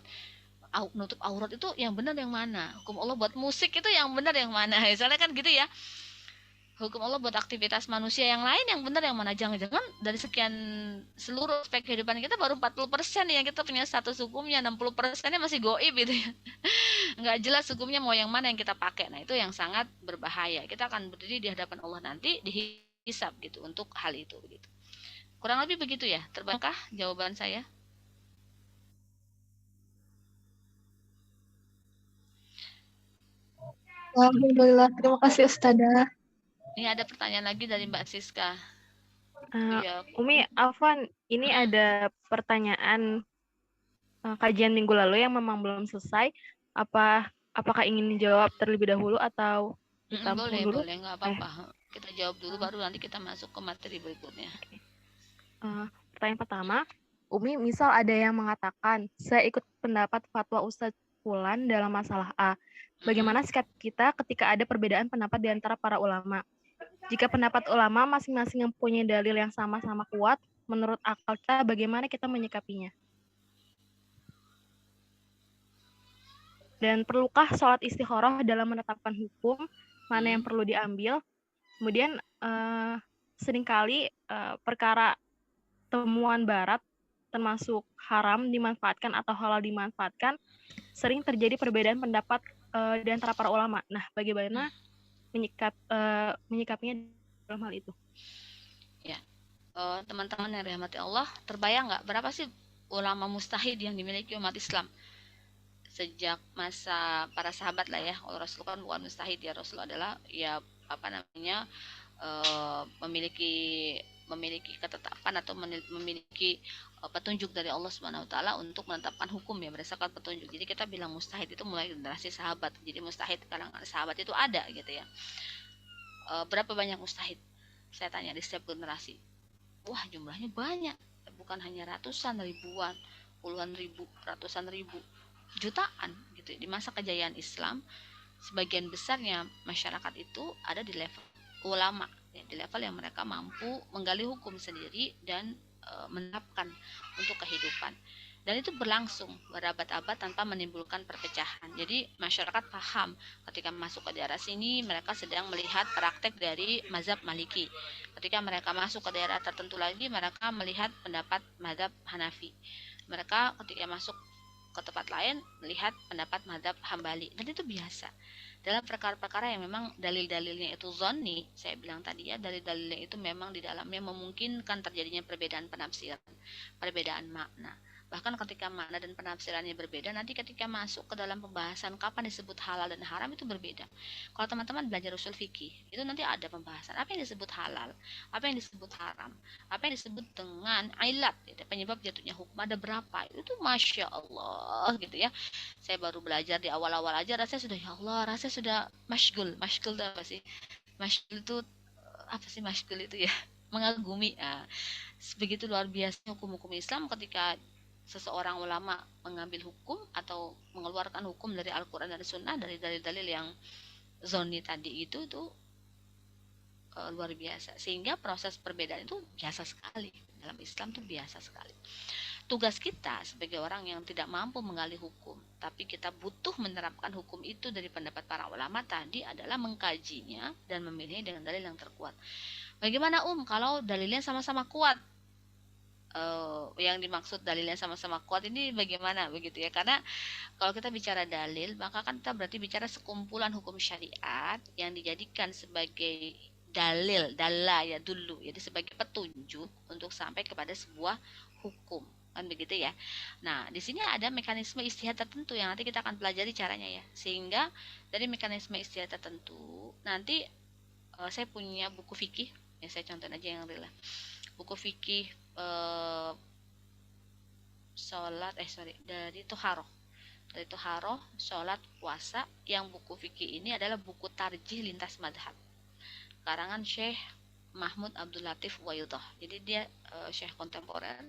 S1: nutup aurat itu yang benar yang mana, hukum Allah buat musik itu yang benar yang mana, misalnya kan gitu ya, hukum Allah buat aktivitas manusia yang lain yang benar yang mana. Jangan-jangan dari sekian seluruh aspek kehidupan kita baru 40% yang kita punya status hukumnya, 60%-nya masih goib gitu ya. Nggak jelas hukumnya mau yang mana yang kita pakai. Nah, itu yang sangat berbahaya. Kita akan berdiri di hadapan Allah nanti dihisab gitu untuk hal itu gitu. Kurang lebih begitu ya. Terbangkah jawaban saya?
S3: Alhamdulillah, terima kasih Ustazah.
S1: Ini ada pertanyaan lagi dari Mbak Siska.
S2: Umi, Afwan, ini ada pertanyaan kajian minggu lalu yang memang belum selesai. Apakah ingin dijawab terlebih dahulu atau ditampung dulu?
S1: Boleh, nggak apa-apa. Kita jawab dulu, baru nanti kita masuk ke materi berikutnya.
S2: Pertanyaan pertama, Umi, misal ada yang mengatakan, saya ikut pendapat fatwa Ustadz kesimpulan dalam masalah A.
S1: Mm-mm.
S2: Bagaimana sikap kita ketika ada perbedaan pendapat di antara para ulama? Jika pendapat ulama masing-masing mempunyai dalil yang sama-sama kuat, menurut akal kita bagaimana kita menyikapinya? Dan perlukah sholat istikharah dalam menetapkan hukum? Mana yang perlu diambil? Kemudian seringkali perkara temuan barat termasuk haram dimanfaatkan atau halal dimanfaatkan, sering terjadi perbedaan pendapat di antara para ulama. Nah, bagaimana menyikapinya dalam hal itu?
S1: Ya, teman-teman yang dirahmati Allah, terbayang nggak berapa sih ulama mustahid yang dimiliki umat Islam sejak masa para sahabat lah ya. Kalau Rasul kan bukan mustahid ya, Rasul adalah ya apa namanya memiliki ketetapan atau memiliki petunjuk dari Allah Subhanahu wa taala untuk menetapkan hukum ya berdasarkan petunjuk. Jadi kita bilang mustahid itu mulai generasi sahabat. Jadi mustahid kalangan sahabat itu ada gitu ya. Berapa banyak mustahid? Saya tanya di setiap generasi. Wah, jumlahnya banyak. Bukan hanya ratusan, ribuan, puluhan ribu, ratusan ribu, jutaan gitu. Di masa kejayaan Islam, sebagian besarnya masyarakat itu ada di level ulama, ya, di level yang mereka mampu menggali hukum sendiri dan menerapkan untuk kehidupan. Dan itu berlangsung berabad-abad tanpa menimbulkan perpecahan. Jadi masyarakat paham ketika masuk ke daerah sini mereka sedang melihat praktek dari mazhab Maliki. Ketika mereka masuk ke daerah tertentu lagi mereka melihat pendapat mazhab Hanafi. Mereka ketika masuk ke tempat lain melihat pendapat mazhab Hambali. Dan itu biasa. Dalam perkara-perkara yang memang dalil-dalilnya itu zonni, saya bilang tadi ya, dalil-dalilnya itu memang di dalamnya memungkinkan terjadinya perbedaan penafsiran, perbedaan makna. Bahkan ketika makna dan penafsirannya berbeda, nanti ketika masuk ke dalam pembahasan kapan disebut halal dan haram itu berbeda. Kalau teman-teman belajar usul fikih, itu nanti ada pembahasan apa yang disebut halal, apa yang disebut haram, apa yang disebut dengan ilat, gitu, penyebab jatuhnya hukum ada berapa. Itu Masya Allah gitu ya. Saya baru belajar di awal-awal aja rasanya sudah ya Allah, rasanya sudah masyghul. Masyghul itu apa sih? Masyghul itu apa sih masyghul itu ya? Mengagumi. Nah, begitu luar biasa hukum-hukum Islam ketika seseorang ulama mengambil hukum atau mengeluarkan hukum dari Al-Quran dan Sunnah dari dalil-dalil yang zoni tadi itu luar biasa, sehingga proses perbedaan itu biasa sekali dalam Islam tuh biasa sekali. Tugas kita sebagai orang yang tidak mampu menggali hukum tapi kita butuh menerapkan hukum itu dari pendapat para ulama tadi adalah mengkajinya dan memilih dengan dalil yang terkuat. Bagaimana kalau dalilnya sama-sama kuat? Yang dimaksud dalilnya sama-sama kuat ini bagaimana begitu ya, karena kalau kita bicara dalil maka kan kita berarti bicara sekumpulan hukum syariat yang dijadikan sebagai dalah ya dulu, jadi sebagai petunjuk untuk sampai kepada sebuah hukum kan begitu ya. Nah di sini ada mekanisme istihad tertentu yang nanti kita akan pelajari caranya ya, sehingga dari mekanisme istihad tertentu nanti saya punya buku fikih ya, saya contohin aja yang real. Buku fikih dari Toharoh sholat puasa, yang buku fikih ini adalah buku tarjih lintas madhab karangan Syekh Mahmud Abdul Latif Wayudah. Jadi dia Syekh kontemporer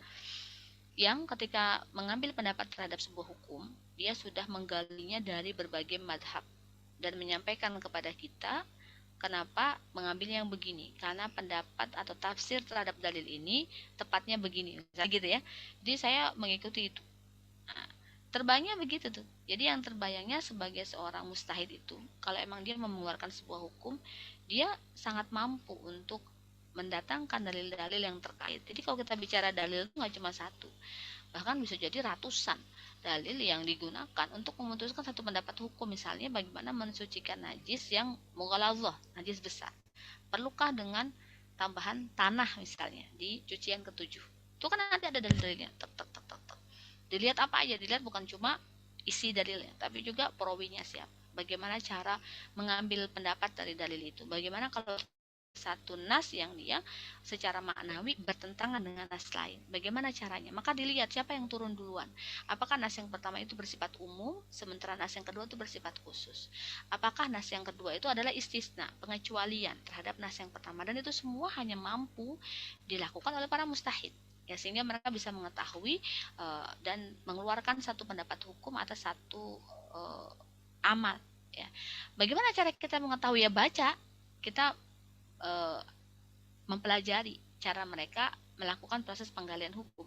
S1: yang ketika mengambil pendapat terhadap sebuah hukum dia sudah menggalinya dari berbagai madhab dan menyampaikan kepada kita kenapa mengambil yang begini, karena pendapat atau tafsir terhadap dalil ini tepatnya begini, misalnya gitu ya. Jadi saya mengikuti itu. Nah, terbayangnya begitu tuh. Jadi yang terbayangnya sebagai seorang mustahid itu, kalau emang dia mengeluarkan sebuah hukum, dia sangat mampu untuk mendatangkan dalil-dalil yang terkait. Jadi kalau kita bicara dalil itu nggak cuma satu, bahkan bisa jadi ratusan dalil yang digunakan untuk memutuskan satu pendapat hukum. Misalnya bagaimana mensucikan najis yang mughaladzah, najis besar, perlukah dengan tambahan tanah misalnya di cucian ketujuh. Itu kan nanti ada dalil-dalilnya, dilihat apa aja, dilihat bukan cuma isi dalilnya tapi juga perawinya siapa, bagaimana cara mengambil pendapat dari dalil itu, bagaimana kalau satu nas yang dia secara maknawi bertentangan dengan nas lain, bagaimana caranya, maka dilihat siapa yang turun duluan. Apakah nas yang pertama itu bersifat umum sementara nas yang kedua itu bersifat khusus, apakah nas yang kedua itu adalah istisna, pengecualian terhadap nas yang pertama, dan itu semua hanya mampu dilakukan oleh para mustahid ya, sehingga mereka bisa mengetahui dan mengeluarkan satu pendapat hukum atas satu amal ya. Bagaimana cara kita mengetahui? Ya baca, kita uh, mempelajari cara mereka melakukan proses penggalian hukum.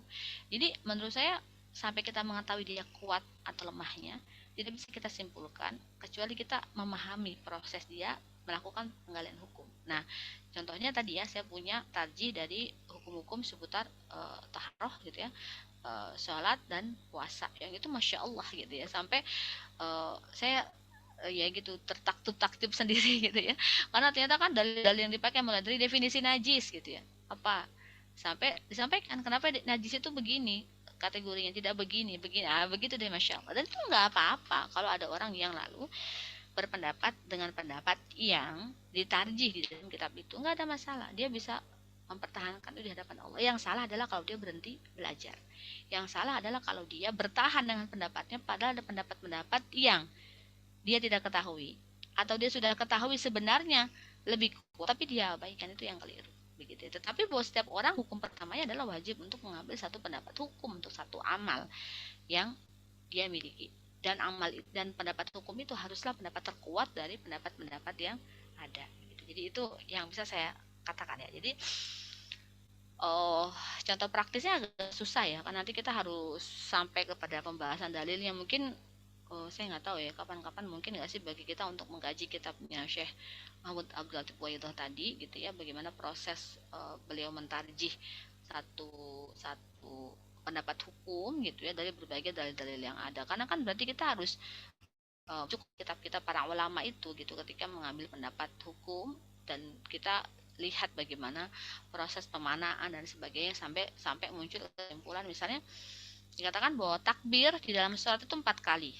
S1: Jadi menurut saya sampai kita mengetahui dia kuat atau lemahnya tidak bisa kita simpulkan kecuali kita memahami proses dia melakukan penggalian hukum. Nah, contohnya tadi ya, saya punya tarji dari hukum-hukum seputar taharoh gitu ya, sholat dan puasa, yang itu masya Allah gitu ya, sampai saya ya gitu tertaktub-taktub sendiri gitu ya, karena ternyata kan dalil-dalil yang dipakai mulai dari definisi najis gitu ya, apa sampai disampaikan kenapa najis itu begini kategorinya, tidak begini begini, begitu deh masya Allah. Dan itu nggak apa-apa kalau ada orang yang lalu berpendapat dengan pendapat yang ditarjih di dalam kitab itu, nggak ada masalah, dia bisa mempertahankan itu di hadapan Allah. Yang salah adalah kalau dia berhenti belajar, yang salah adalah kalau dia bertahan dengan pendapatnya padahal ada pendapat-pendapat yang dia tidak ketahui atau dia sudah ketahui sebenarnya lebih kuat tapi dia abaikan, itu yang keliru begitu. Tetapi buat setiap orang hukum pertamanya adalah wajib untuk mengambil satu pendapat hukum untuk satu amal yang dia miliki, dan amal dan pendapat hukum itu haruslah pendapat terkuat dari pendapat-pendapat yang ada gitu. Jadi itu yang bisa saya katakan ya. Jadi contoh praktisnya agak susah ya, karena nanti kita harus sampai kepada pembahasan dalil yang mungkin saya nggak tahu ya kapan-kapan mungkin nggak sih bagi kita untuk mengkaji kitabnya Syekh Mahmud Abdul Latif Wahidullah tadi gitu ya, bagaimana proses beliau mentarjih satu satu pendapat hukum gitu ya dari berbagai dalil-dalil yang ada, karena kan berarti kita harus cukup kitab-kitab para ulama itu gitu ketika mengambil pendapat hukum, dan kita lihat bagaimana proses pemanaan dan sebagainya sampai muncul kesimpulan. Misalnya dikatakan bahwa takbir di dalam sholat itu 4 kali.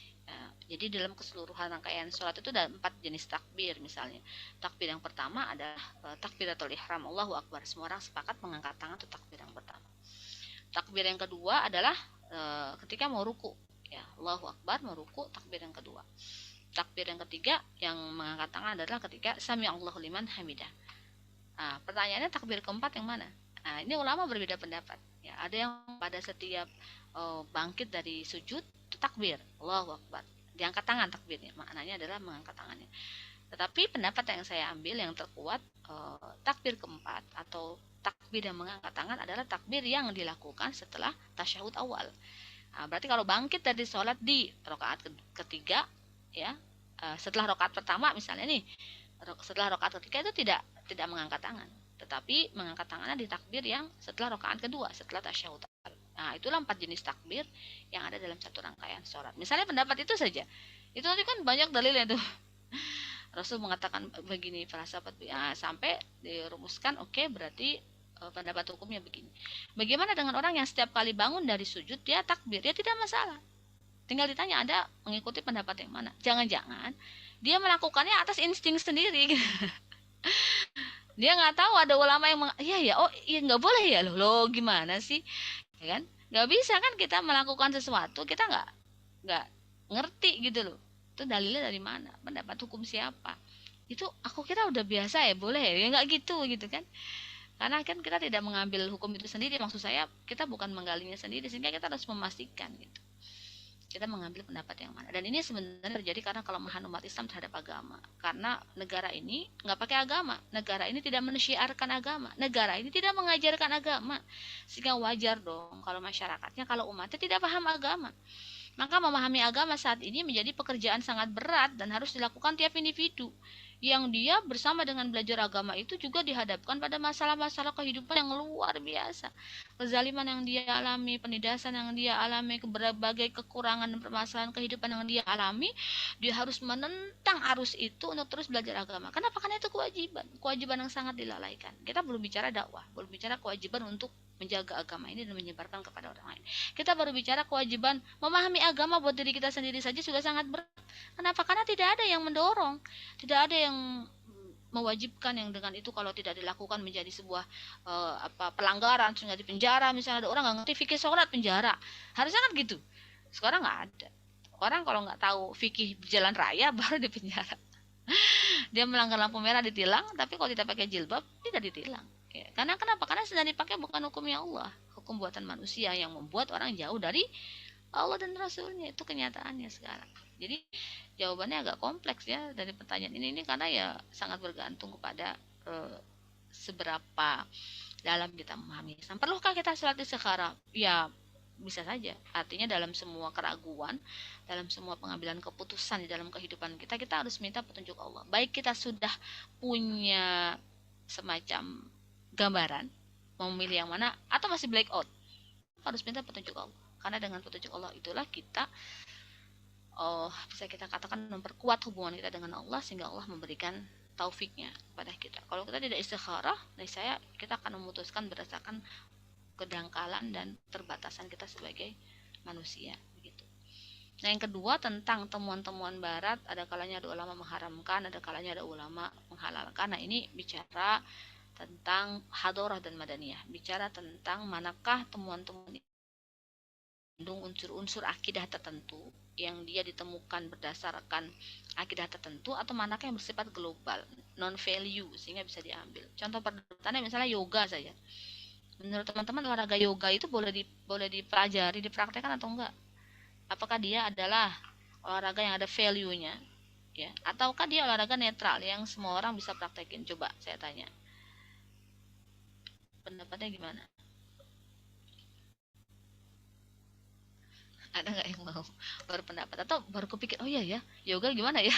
S1: Jadi dalam keseluruhan rangkaian sholat itu ada 4 jenis takbir. Misalnya takbir yang pertama adalah takbiratul ihram, Allahu Akbar, semua orang sepakat mengangkat tangan, itu takbir yang pertama. Takbir yang kedua adalah ketika mau ruku ya, Allahu Akbar, mau ruku, takbir yang kedua. Takbir yang ketiga yang mengangkat tangan adalah ketika sami Allahu liman hamidah. Pertanyaannya takbir keempat yang mana? Ini ulama berbeda pendapat ya, ada yang pada setiap bangkit dari sujud itu takbir Allahu Akbar, diangkat tangan takbirnya, maknanya adalah mengangkat tangannya. Tetapi pendapat yang saya ambil yang terkuat, takbir keempat atau takbir yang mengangkat tangan adalah takbir yang dilakukan setelah tasyahud awal. Berarti kalau bangkit dari sholat di rakaat ketiga ya, setelah rakaat pertama misalnya nih, setelah rakaat ketiga itu tidak mengangkat tangan, tetapi mengangkat tangannya di takbir yang setelah rakaat kedua setelah tasyahud. Itulah 4 jenis takbir yang ada dalam satu rangkaian sholat. Misalnya pendapat itu saja, itu nanti kan banyak dalilnya tuh. Rasul mengatakan begini, para sahabat sampai dirumuskan, oke, berarti pendapat hukumnya begini. Bagaimana dengan orang yang setiap kali bangun dari sujud dia takbir? Dia tidak masalah. Tinggal ditanya Anda mengikuti pendapat yang mana. Jangan-jangan dia melakukannya atas insting sendiri. Dia nggak tahu ada ulama yang nggak boleh ya, loh gimana sih, ya kan? Nggak bisa kan kita melakukan sesuatu kita nggak ngerti gitu loh. Itu dalilnya dari mana? Pendapat hukum siapa? Itu aku kira udah biasa ya, boleh ya, nggak gitu kan? Karena kan kita tidak mengambil hukum itu sendiri, maksud saya kita bukan menggalinya sendiri, sehingga kita harus memastikan gitu. Kita mengambil pendapat yang mana. Dan ini sebenarnya terjadi karena kelemahan umat Islam terhadap agama. Karena negara ini nggak pakai agama, negara ini tidak mensyiarkan agama, negara ini tidak mengajarkan agama, sehingga wajar dong kalau masyarakatnya, kalau umatnya tidak paham agama. Maka memahami agama saat ini menjadi pekerjaan sangat berat dan harus dilakukan tiap individu. Yang dia bersama dengan belajar agama itu juga dihadapkan pada masalah-masalah kehidupan yang luar biasa. Kezaliman yang dia alami, penindasan yang dia alami, berbagai kekurangan dan permasalahan kehidupan yang dia alami, dia harus menentang arus itu untuk terus belajar agama. Kenapa? Karena itu kewajiban yang sangat dilalaikan. Kita belum bicara dakwah, belum bicara kewajiban untuk menjaga agama ini dan menyebarkan kepada orang lain. Kita baru bicara kewajiban memahami agama buat diri kita sendiri saja sudah sangat berat. Kenapa? Karena tidak ada yang mendorong, tidak ada yang mewajibkan yang dengan itu kalau tidak dilakukan menjadi sebuah pelanggaran, sehingga di penjara. Misalnya ada orang nggak ngerti fikih sholat, penjara, harusnya kan gitu. Sekarang nggak ada. Orang kalau nggak tahu fikih jalan raya baru di penjara. Dia melanggar lampu merah ditilang, tapi kalau tidak pakai jilbab tidak ditilang. Ya, karena kenapa? Karena sedang dipakai bukan hukumnya Allah, hukum buatan manusia yang membuat orang jauh dari Allah dan Rasulnya. Itu kenyataannya sekarang. Jadi jawabannya agak kompleks ya dari pertanyaan ini karena ya sangat bergantung kepada seberapa dalam kita memahami Islam. Perlukah kita sholat istikharah? Ya bisa saja. Artinya dalam semua keraguan, dalam semua pengambilan keputusan di dalam kehidupan kita, kita harus minta petunjuk Allah. Baik kita sudah punya semacam gambaran mau memilih yang mana atau masih black out, harus minta petunjuk Allah. Karena dengan petunjuk Allah itulah kita bisa kita katakan memperkuat hubungan kita dengan Allah sehingga Allah memberikan taufiknya kepada kita. Kalau kita tidak istikharah, saya kita akan memutuskan berdasarkan kedangkalan dan terbatasan kita sebagai manusia begitu. Nah, yang kedua tentang temuan-temuan barat, ada kalanya ada ulama mengharamkan, ada kalanya ada ulama menghalalkan. Nah, ini bicara tentang hadorah dan madaniyah, bicara tentang manakah temuan-temuan mengandung unsur-unsur akidah tertentu yang dia ditemukan berdasarkan akidah tertentu atau manakah yang bersifat global, non value sehingga bisa diambil. Contoh perdebatannya misalnya yoga saja. Menurut teman-teman olahraga yoga itu boleh dipelajari, dipraktekkan atau enggak? Apakah dia adalah olahraga yang ada value-nya ya ataukah dia olahraga netral yang semua orang bisa praktekin? Coba saya tanya. Pendapatnya gimana? Ada nggak yang mau berpendapat atau baru kepikir oh iya ya yoga gimana ya?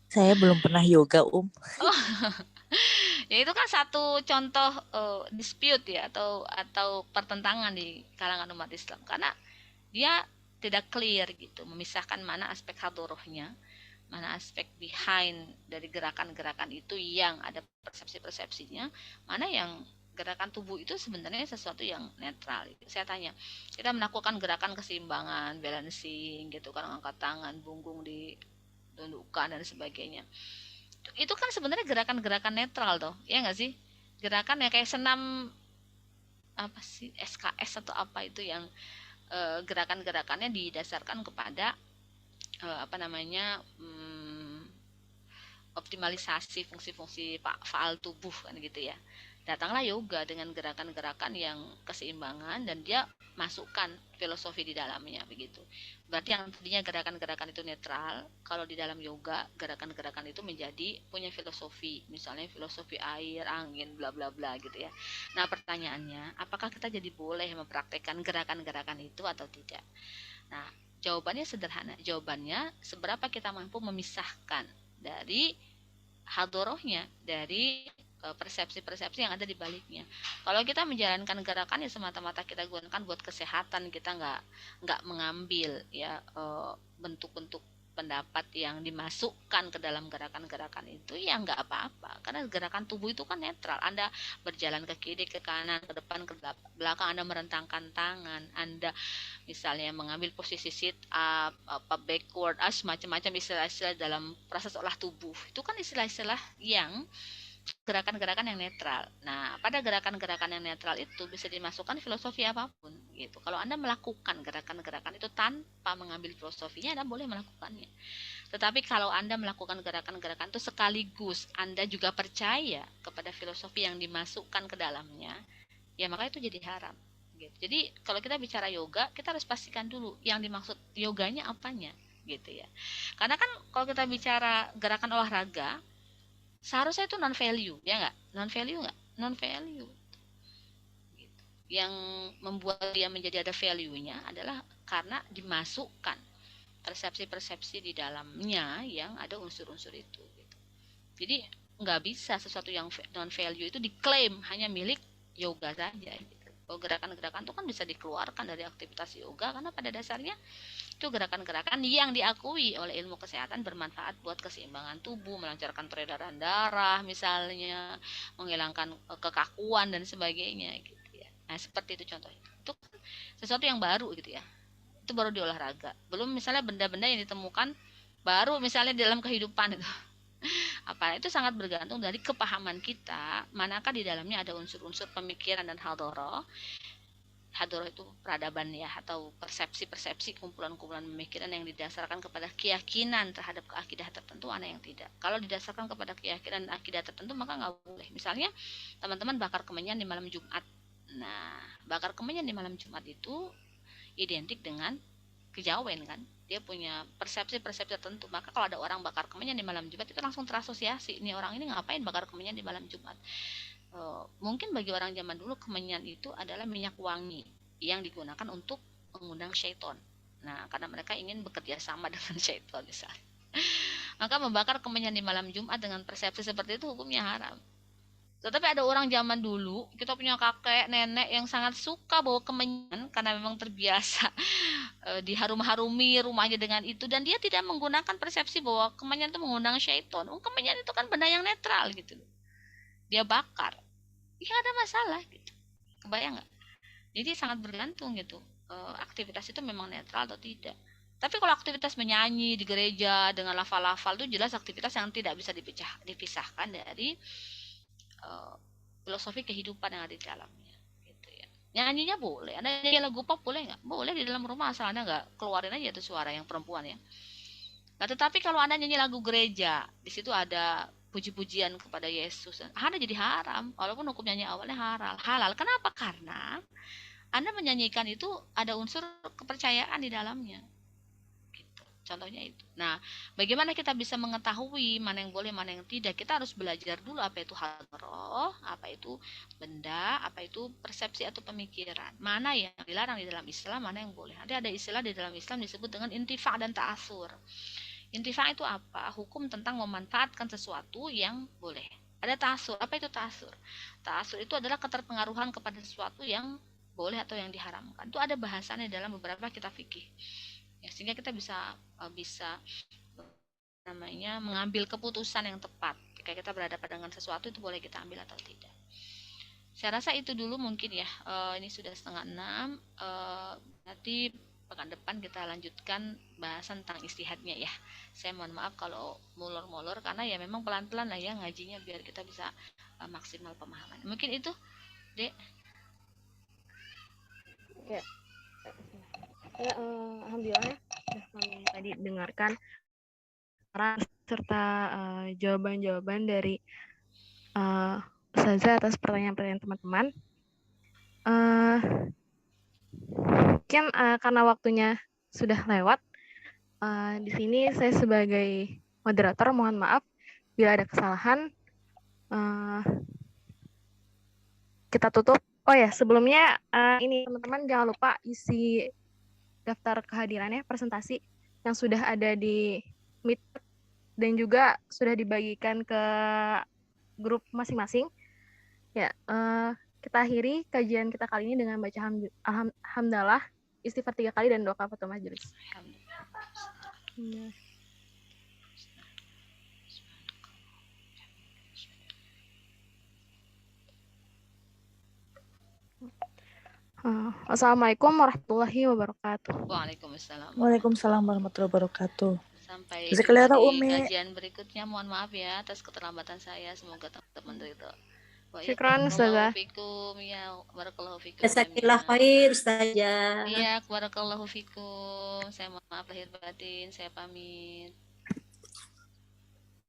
S4: Saya belum pernah yoga
S1: Oh, ya itu kan satu contoh dispute ya atau pertentangan di kalangan umat Islam karena dia tidak clear gitu memisahkan mana aspek hadorohnya, mana aspek behind dari gerakan-gerakan itu yang ada persepsi-persepsinya, mana yang gerakan tubuh itu sebenarnya sesuatu yang netral. Saya tanya, kita melakukan gerakan keseimbangan, balancing gitu kan, angkat tangan, punggung ditundukkan dan sebagainya. Itu kan sebenarnya gerakan-gerakan netral toh, ya nggak sih? Gerakan yang kayak senam apa sih SKS atau apa itu yang gerakan-gerakannya didasarkan kepada apa namanya optimalisasi fungsi-fungsi faal tubuh kan gitu ya. Datanglah yoga dengan gerakan-gerakan yang keseimbangan dan dia masukkan filosofi di dalamnya begitu. Berarti yang tadinya gerakan-gerakan itu netral, kalau di dalam yoga gerakan-gerakan itu menjadi punya filosofi, misalnya filosofi air, angin, bla bla bla gitu ya. Nah, pertanyaannya, apakah kita jadi boleh mempraktekkan gerakan-gerakan itu atau tidak? Nah, jawabannya sederhana. Jawabannya seberapa kita mampu memisahkan dari hadorohnya, dari persepsi-persepsi yang ada di baliknya. Kalau kita menjalankan gerakan ya semata-mata kita gunakan buat kesehatan, kita nggak mengambil ya bentuk-bentuk pendapat yang dimasukkan ke dalam gerakan-gerakan itu ya nggak apa-apa karena gerakan tubuh itu kan netral. Anda berjalan ke kiri, ke kanan, ke depan, ke belakang, Anda merentangkan tangan, Anda misalnya mengambil posisi sit up, apa backward, macam-macam istilah-istilah dalam proses olah tubuh itu kan istilah-istilah yang gerakan-gerakan yang netral. Nah, pada gerakan-gerakan yang netral itu bisa dimasukkan filosofi apapun gitu. Kalau Anda melakukan gerakan-gerakan itu tanpa mengambil filosofinya, Anda boleh melakukannya. Tetapi kalau Anda melakukan gerakan-gerakan itu sekaligus Anda juga percaya kepada filosofi yang dimasukkan ke dalamnya, ya maka itu jadi haram. Gitu. Jadi kalau kita bicara yoga, kita harus pastikan dulu yang dimaksud yoganya apanya, gitu ya. Karena kan kalau kita bicara gerakan olahraga, seharusnya itu non value ya nggak, non value gitu. Yang membuat dia menjadi ada value-nya adalah karena dimasukkan persepsi-persepsi di dalamnya yang ada unsur-unsur itu gitu. Jadi nggak bisa sesuatu yang non value itu diklaim hanya milik yoga saja gitu. Gerakan-gerakan itu kan bisa dikeluarkan dari aktivitas yoga karena pada dasarnya itu gerakan-gerakan yang diakui oleh ilmu kesehatan bermanfaat buat keseimbangan tubuh, melancarkan peredaran darah misalnya, menghilangkan kekakuan dan sebagainya gitu ya. Nah, seperti itu contohnya. Itu sesuatu yang baru gitu ya. Itu baru di olahraga. Belum misalnya benda-benda yang ditemukan baru misalnya di dalam kehidupan itu. Apa itu sangat bergantung dari kepahaman kita, manakah di dalamnya ada unsur-unsur pemikiran dan hadoroh. Hadoroh itu peradaban ya, atau persepsi-persepsi kumpulan-kumpulan pemikiran yang didasarkan kepada keyakinan terhadap keakidah tertentu, ada yang tidak. Kalau didasarkan kepada keyakinan dan akidah tertentu maka nggak boleh. Misalnya teman-teman bakar kemenyan di malam Jumat. Nah, bakar kemenyan di malam Jumat itu identik dengan kejawen kan, dia punya persepsi-persepsi tertentu. Maka kalau ada orang bakar kemenyan di malam Jumat, itu langsung terasosiasi, ini orang ini ngapain bakar kemenyan di malam Jumat. Mungkin bagi orang zaman dulu kemenyan itu adalah minyak wangi yang digunakan untuk mengundang syaiton. Nah, karena mereka ingin bekerja sama dengan syaiton misalnya. Maka membakar kemenyan di malam Jumat dengan persepsi seperti itu hukumnya haram. Tetapi ada orang zaman dulu, kita punya kakek, nenek yang sangat suka bawa kemenyan karena memang terbiasa diharum-harumi rumahnya dengan itu, dan dia tidak menggunakan persepsi bahwa kemenyan itu mengundang syaiton. Kemenyan itu kan benda yang netral gitu. Dia bakar. Ya ada masalah gitu. Kebayang nggak? Jadi sangat bergantung gitu. Aktivitas itu memang netral atau tidak. Tapi kalau aktivitas menyanyi di gereja dengan lafal-lafal itu jelas aktivitas yang tidak bisa dipisahkan dari filosofi kehidupan yang ada di dalamnya. Gitu ya. Nyanyinya boleh. Anda nyanyi lagu pop boleh nggak? Boleh di dalam rumah asal Anda nggak keluarin aja itu suara yang perempuan ya. Nah, tetapi kalau Anda nyanyi lagu gereja, di situ ada puji-pujian kepada Yesus, Anda jadi haram, walaupun hukum nyanyi awalnya halal. Kenapa? Karena Anda menyanyikan itu ada unsur kepercayaan di dalamnya. Gitu. Contohnya itu. Nah, bagaimana kita bisa mengetahui mana yang boleh, mana yang tidak? Kita harus belajar dulu apa itu hadroh, apa itu benda, apa itu persepsi atau pemikiran. Mana yang dilarang di dalam Islam, mana yang boleh. Ada istilah di dalam Islam disebut dengan intifa dan ta'asur. Intifa itu apa? Hukum tentang memanfaatkan sesuatu yang boleh. Ada ta'asur. Apa itu ta'asur? Ta'asur itu adalah keterpengaruhan kepada sesuatu yang boleh atau yang diharamkan. Itu ada bahasannya dalam beberapa kitab fikih. Ya, sehingga kita bisa mengambil keputusan yang tepat. Jika kita berhadapan dengan sesuatu itu boleh kita ambil atau tidak. Saya rasa itu dulu mungkin ya. Ini sudah 5:30. Nanti pekan depan kita lanjutkan bahasan tentang istihadnya ya. Saya mohon maaf kalau molor-molor karena ya memang pelan-pelan lah ya ngajinya biar kita bisa maksimal pemahaman. Mungkin itu, Dek.
S2: Ya, alhamdulillah sudah tadi dengarkan serta jawaban-jawaban dari Ustazah atas pertanyaan-pertanyaan teman-teman. Mungkin karena waktunya sudah lewat, di sini saya sebagai moderator mohon maaf bila ada kesalahan. Kita tutup. Oh ya, sebelumnya ini teman-teman jangan lupa isi daftar kehadirannya, presentasi yang sudah ada di Meet dan juga sudah dibagikan ke grup masing-masing. Ya, kita akhiri kajian kita kali ini dengan baca hamdalah, istighfar 3 kali dan doa kafaratul majelis. Assalamualaikum warahmatullahi wabarakatuh.
S1: Waalaikumsalam.
S4: Waalaikumsalam warahmatullahi wabarakatuh.
S1: Sampai
S4: Bisa
S1: jumpa
S4: kelihatan
S1: di
S4: Umi.
S1: kajian berikutnya. Mohon maaf ya atas keterlambatan saya. Semoga teman-teman ridho.
S2: Syukran, Ustazah.
S1: Fikum ya, barakallahu fikum.
S5: Jazakallah khair, Ustazah.
S1: Iya, barakallahu fikum. Saya mohon maaf lahir batin. Saya pamit.